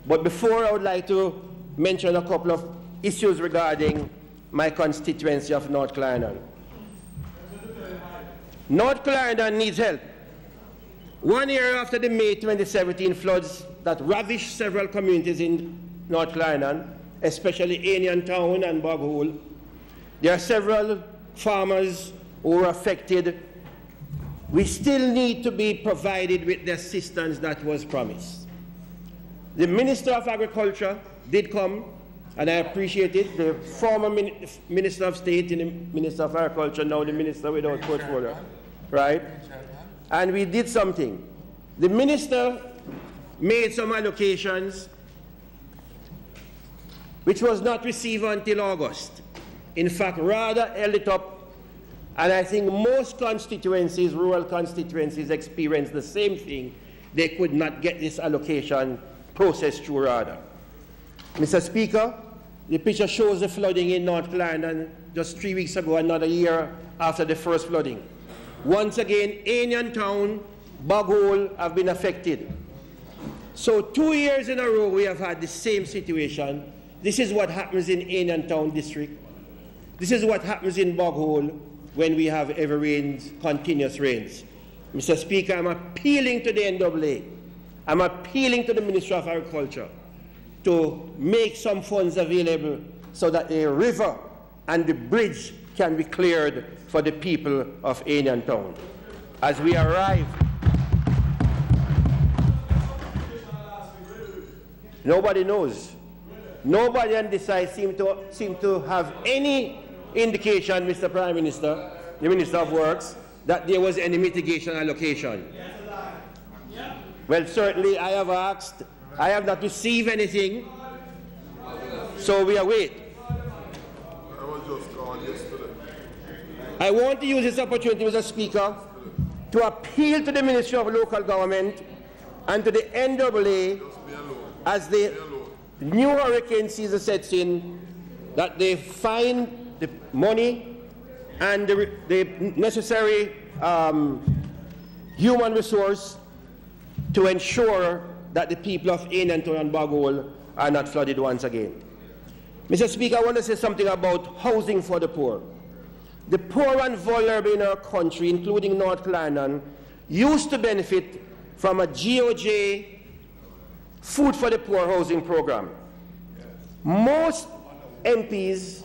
But before, I would like to mention a couple of issues regarding my constituency of North Clarendon. North Clarendon needs help. 1 year after the May 2017 floods that ravished several communities in North Clarendon, especially Anion Town and Bog Hole, there are several farmers who were affected. We still need to be provided with the assistance that was promised. The Minister of Agriculture did come, and I appreciate it. The former Minister of State and the Minister of Agriculture, now the Minister without portfolio, right? And we did something. The Minister made some allocations which was not received until August. In fact, rather held it up. And I think most constituencies, rural constituencies, experienced the same thing. They could not get this allocation processed through RADA. Mr. Speaker, the picture shows the flooding in North Clarendon just 3 weeks ago, another year after the first flooding. Once again, Anion Town, Bog Hole have been affected. So 2 years in a row we have had the same situation. This is what happens in Anion Town district. This is what happens in Bog Hole when we have heavy rains, continuous rains. Mr. Speaker, I'm appealing to the NAA. I'm appealing to the Ministry of Agriculture to make some funds available so that the river and the bridge can be cleared for the people of Anion Town. As we arrive, nobody knows. Nobody on this side seem to have any indication, Mr. Prime Minister, the Minister of Works, that there was any mitigation allocation. Well, certainly I have asked. I have not received anything, so we await. I want to use this opportunity, Mr. Speaker, to appeal to the Ministry of Local Government and to the NAA as the new hurricane season sets in, that they find the money and the necessary human resource to ensure that the people of Anion Town and Bog Hole are not flooded once again. Mr. Speaker, I want to say something about housing for the poor. The poor and vulnerable in our country, including North Clarendon, used to benefit from a GOJ Food for the Poor housing program. Most MPs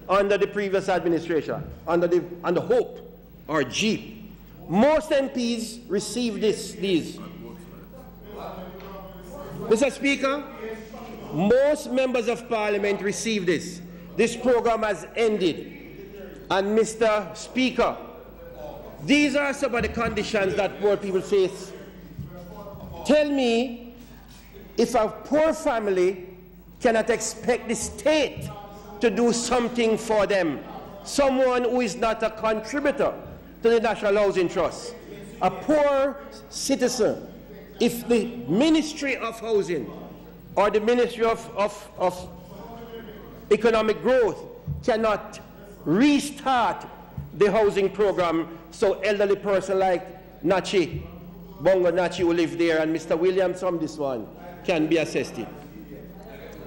under the previous administration, under HOPE or JEEP, most MPs received these. Mr. Speaker, most members of Parliament received this. This program has ended. And Mr. Speaker, these are some of the conditions that poor people face. Tell me, if a poor family cannot expect the state to do something for them, someone who is not a contributor to the National Housing Trust, a poor citizen, if the Ministry of Housing or the Ministry of Economic Growth cannot restart the housing program so elderly person like Nachi, Bongo Nachi who live there, and Mr. Williams from this one can be assisted.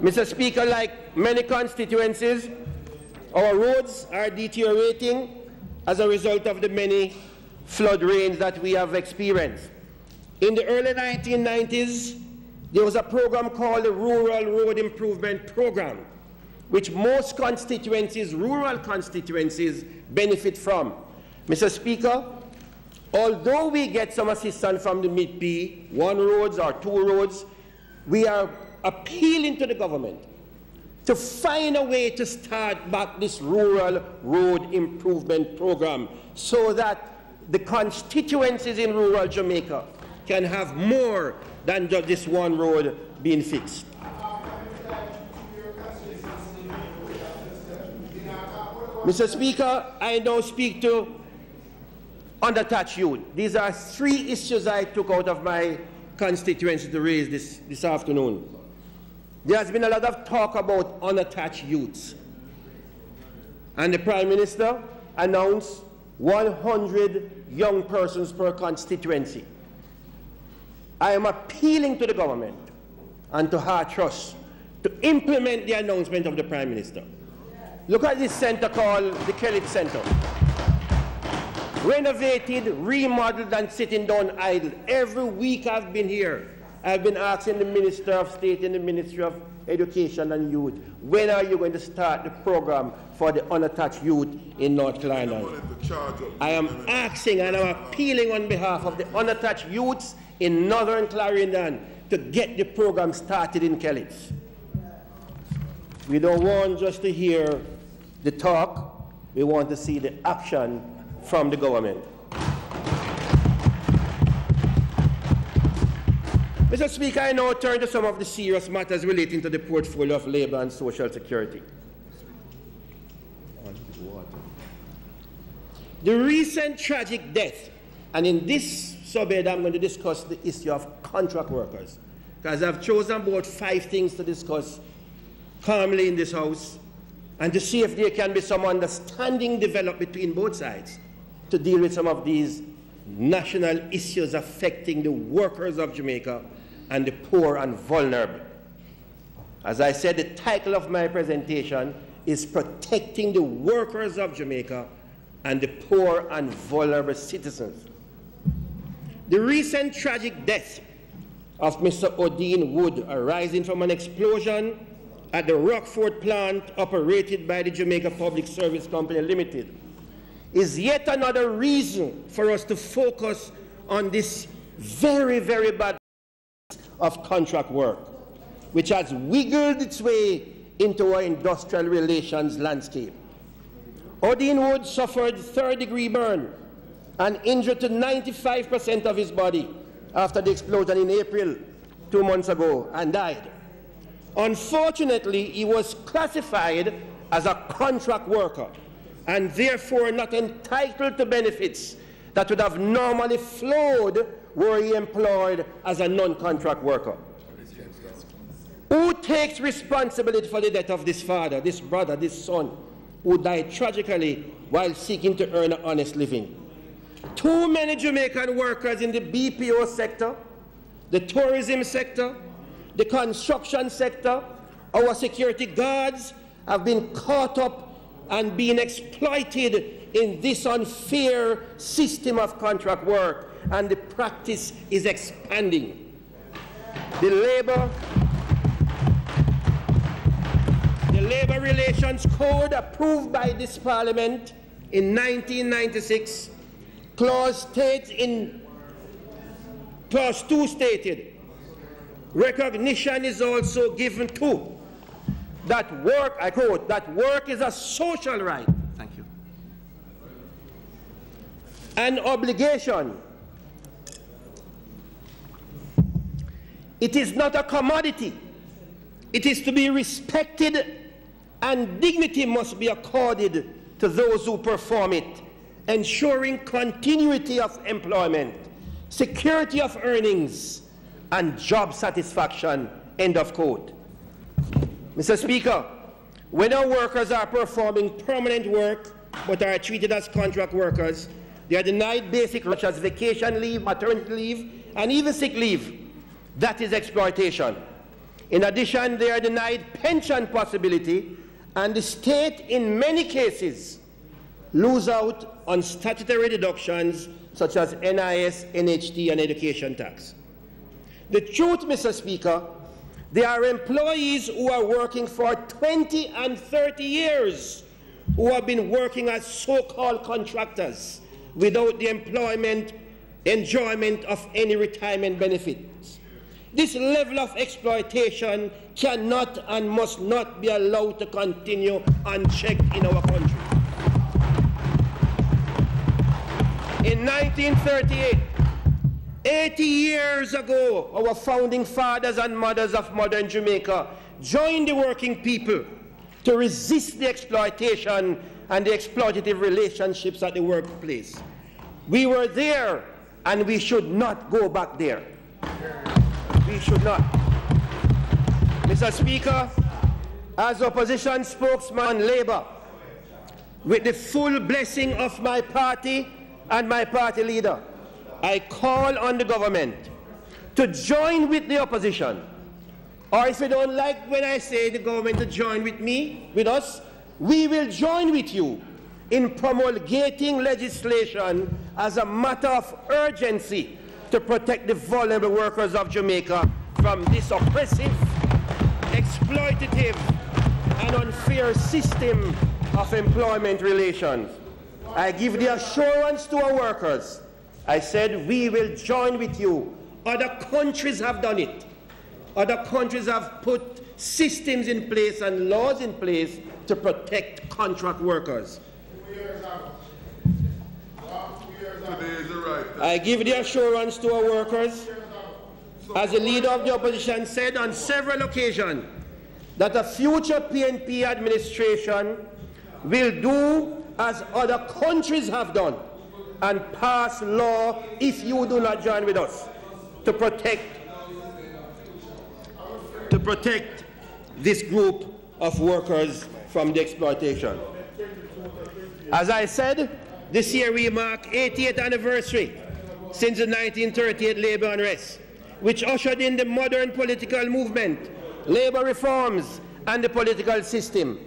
Mr. Speaker, like many constituencies, our roads are deteriorating as a result of the many flood rains that we have experienced. In the early 1990s, there was a program called the Rural Road Improvement Program, which most constituencies, rural constituencies, benefit from. Mr. Speaker, although we get some assistance from the MIDP, 1 roads or 2 roads, we are appealing to the government to find a way to start back this rural road improvement program so that the constituencies in rural Jamaica can have more than just this 1 road being fixed. Mr. Speaker, I now speak to unattached youth. These are 3 issues I took out of my constituency to raise this afternoon. There has been a lot of talk about unattached youths. And the Prime Minister announced 100 young persons per constituency. I am appealing to the government and to her trust to implement the announcement of the Prime Minister. Look at this center called the Kellett Center. Renovated, remodeled, and sitting down idle. Every week I've been here, I've been asking the Minister of State and the Ministry of Education and Youth, when are you going to start the program for the unattached youth in North Carolina? I am asking and I'm appealing on behalf of the unattached youths in Northern Clarendon to get the program started in Kellett. We don't want just to hear the talk, we want to see the action from the government. Mr. Speaker, I now turn to some of the serious matters relating to the portfolio of Labour and Social Security. The recent tragic death, and in this subhead I'm going to discuss the issue of contract workers, because I've chosen about 5 things to discuss calmly in this House, and to see if there can be some understanding developed between both sides to deal with some of these national issues affecting the workers of Jamaica and the poor and vulnerable. As I said, the title of my presentation is Protecting the Workers of Jamaica and the Poor and Vulnerable Citizens. The recent tragic death of Mr. Odin Wood arising from an explosion at the Rockford plant operated by the Jamaica Public Service Company Limited is yet another reason for us to focus on this very, very bad of contract work, which has wiggled its way into our industrial relations landscape. Odin Wood suffered 3rd-degree burn and injured to 95% of his body after the explosion in April 2 months ago and died. Unfortunately, he was classified as a contract worker and therefore not entitled to benefits that would have normally flowed were he employed as a non-contract worker. Who takes responsibility for the death of this father, this brother, this son, who died tragically while seeking to earn an honest living? Too many Jamaican workers in the BPO sector, the tourism sector, the construction sector, our security guards have been caught up and being exploited in this unfair system of contract work, and the practice is expanding. The Labor Relations Code approved by this Parliament in 1996, Clause 2 stated, recognition is also given to that work, I quote, that work is a social right. Thank you. An obligation. It is not a commodity. It is to be respected, and dignity must be accorded to those who perform it, ensuring continuity of employment, security of earnings, and job satisfaction, end of quote. Mr. Speaker, when our workers are performing permanent work but are treated as contract workers, they are denied basic rights such as vacation leave, maternity leave, and even sick leave. That is exploitation. In addition, they are denied pension possibility, and the state, in many cases, lose out on statutory deductions such as NIS, NHT, and education tax. The truth, Mr. Speaker, there are employees who are working for 20 and 30 years who have been working as so-called contractors without the employment enjoyment of any retirement benefits. This level of exploitation cannot and must not be allowed to continue unchecked in our country. In 1938, 80 years ago, our founding fathers and mothers of modern Jamaica joined the working people to resist the exploitation and the exploitative relationships at the workplace. We were there, and we should not go back there. We should not. Mr. Speaker, as opposition spokesman on Labour, with the full blessing of my party and my party leader, I call on the government to join with the opposition. Or if you don't like when I say the government to join with me, with us, we will join with you in promulgating legislation as a matter of urgency to protect the vulnerable workers of Jamaica from this oppressive, exploitative, and unfair system of employment relations. I give the assurance to our workers. I said we will join with you. Other countries have done it. Other countries have put systems in place and laws in place to protect contract workers. I give the assurance to our workers, as the leader of the opposition said on several occasions, that a future PNP administration will do as other countries have done and pass law if you do not join with us to protect this group of workers from the exploitation. As I said, this year we mark 80th anniversary since the 1938 labor unrest, which ushered in the modern political movement, labor reforms, and the political system.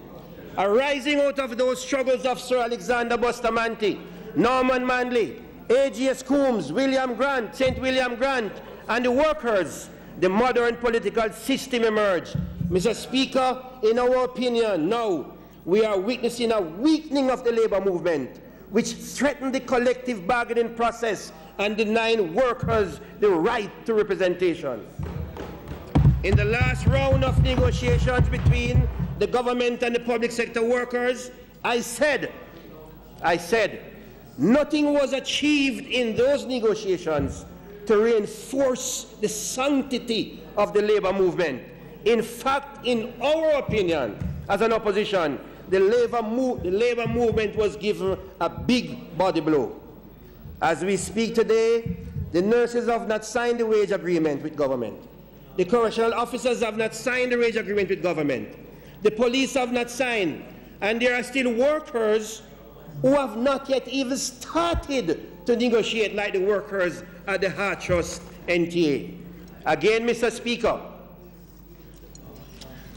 Arising out of those struggles of Sir Alexander Bustamante, Norman Manley, A.G.S. Coombs, William Grant, St. William Grant, and the workers, the modern political system emerged. Mr. Speaker, in our opinion, now we are witnessing a weakening of the labor movement, which threatened the collective bargaining process and denying workers the right to representation. In the last round of negotiations between the government and the public sector workers, I said, nothing was achieved in those negotiations to reinforce the sanctity of the labor movement. In fact, in our opinion, as an opposition, the labor movement was given a big body blow. As we speak today, the nurses have not signed the wage agreement with government. The correctional officers have not signed the wage agreement with government. The police have not signed. And there are still workers who have not yet even started to negotiate like the workers at the Heart Trust NTA. Again, Mr. Speaker,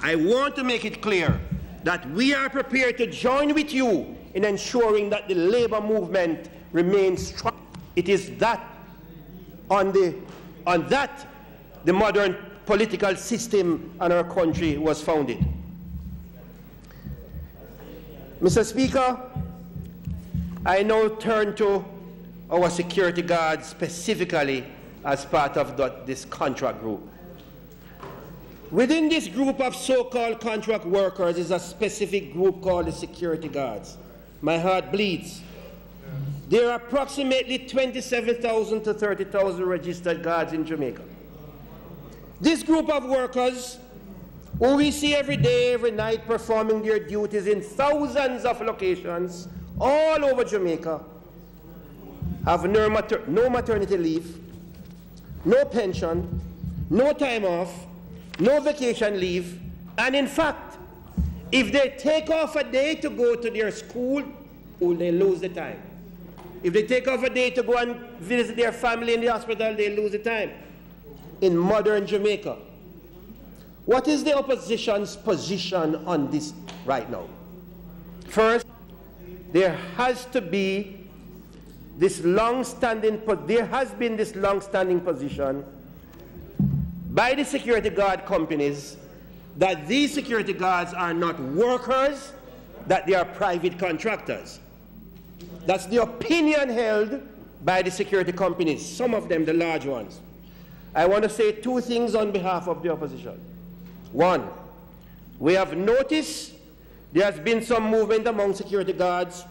I want to make it clear that we are prepared to join with you in ensuring that the labor movement remains strong. It is that on that the modern political system in our country was founded. Mr. Speaker, I now turn to our security guards specifically as part of this contract group. Within this group of so-called contract workers is a specific group called the security guards. My heart bleeds. There are approximately 27,000 to 30,000 registered guards in Jamaica. This group of workers, who we see every day, every night, performing their duties in thousands of locations all over Jamaica, have no maternity leave, no pension, no time off, no vacation leave, and in fact, if they take off a day to go to their school, they lose the time. If they take off a day to go and visit their family in the hospital, they lose the time. In modern Jamaica, what is the opposition's position on this right now? First, there has been this long-standing position by the security guard companies that these security guards are not workers, that they are private contractors. That's the opinion held by the security companies, some of them the large ones. I want to say two things on behalf of the opposition. One, we have noticed there has been some movement among security guards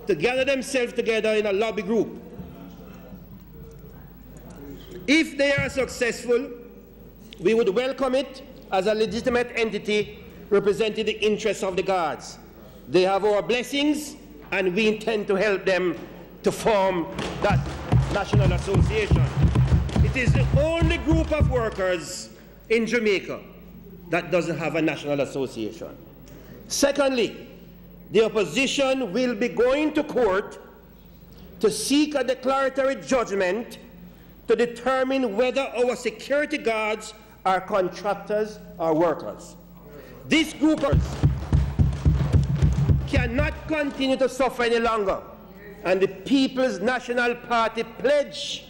to gather themselves together in a lobby group. If they are successful, we would welcome it as a legitimate entity representing the interests of the guards. They have our blessings, and we intend to help them to form that national association. It is the only group of workers in Jamaica that doesn't have a national association. Secondly, the opposition will be going to court to seek a declaratory judgment to determine whether our security guards are contractors or workers. This group cannot continue to suffer any longer, and the People's National Party pledge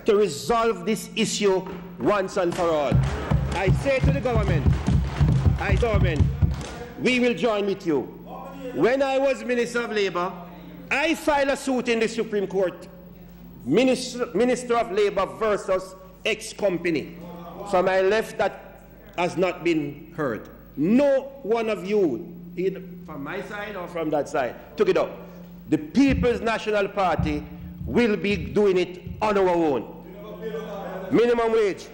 to resolve this issue once and for all. I say to the government, we will join with you. When I was Minister of Labour, I filed a suit in the Supreme Court, Minister of Labour versus X company. From my left, that has not been heard. No one of you, either from my side or from that side, took it up. The People's National Party will be doing it on our own. Minimum wage.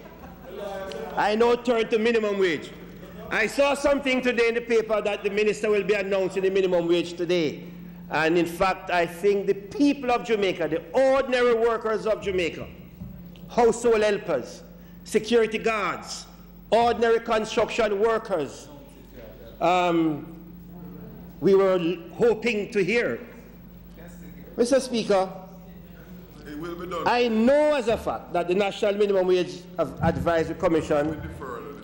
I now turn to minimum wage. I saw something today in the paper that the minister will be announcing the minimum wage today. And in fact, I think the people of Jamaica, the ordinary workers of Jamaica, household helpers, security guards, ordinary construction workers, we were hoping to hear. Mr. Speaker, it will be done. I know as a fact that the National Minimum Wage Advisory Commission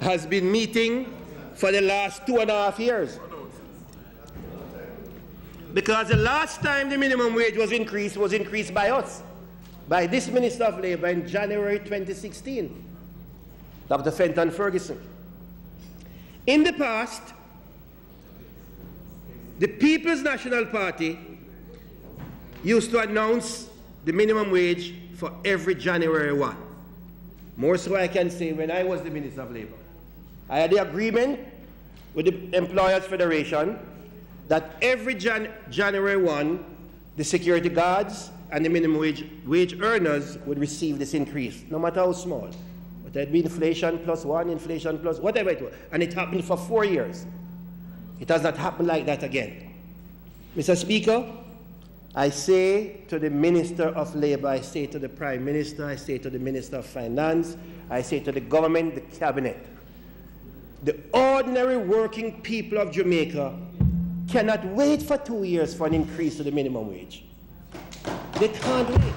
has been meeting for the last 2.5 years. Because the last time the minimum wage was increased by us, by this Minister of Labour in January 2016, Dr. Fenton Ferguson. In the past, the People's National Party used to announce the minimum wage for every January 1. More so I can say when I was the Minister of Labour. I had the agreement with the Employers Federation that every January 1, the security guards and the minimum wage earners would receive this increase, no matter how small. But there'd be inflation plus 1, inflation plus whatever it was. And it happened for 4 years. It has not happened like that again. Mr. Speaker, I say to the Minister of Labour, I say to the Prime Minister, I say to the Minister of Finance, I say to the government, the Cabinet, the ordinary working people of Jamaica cannot wait for 2 years for an increase to the minimum wage. They can't wait.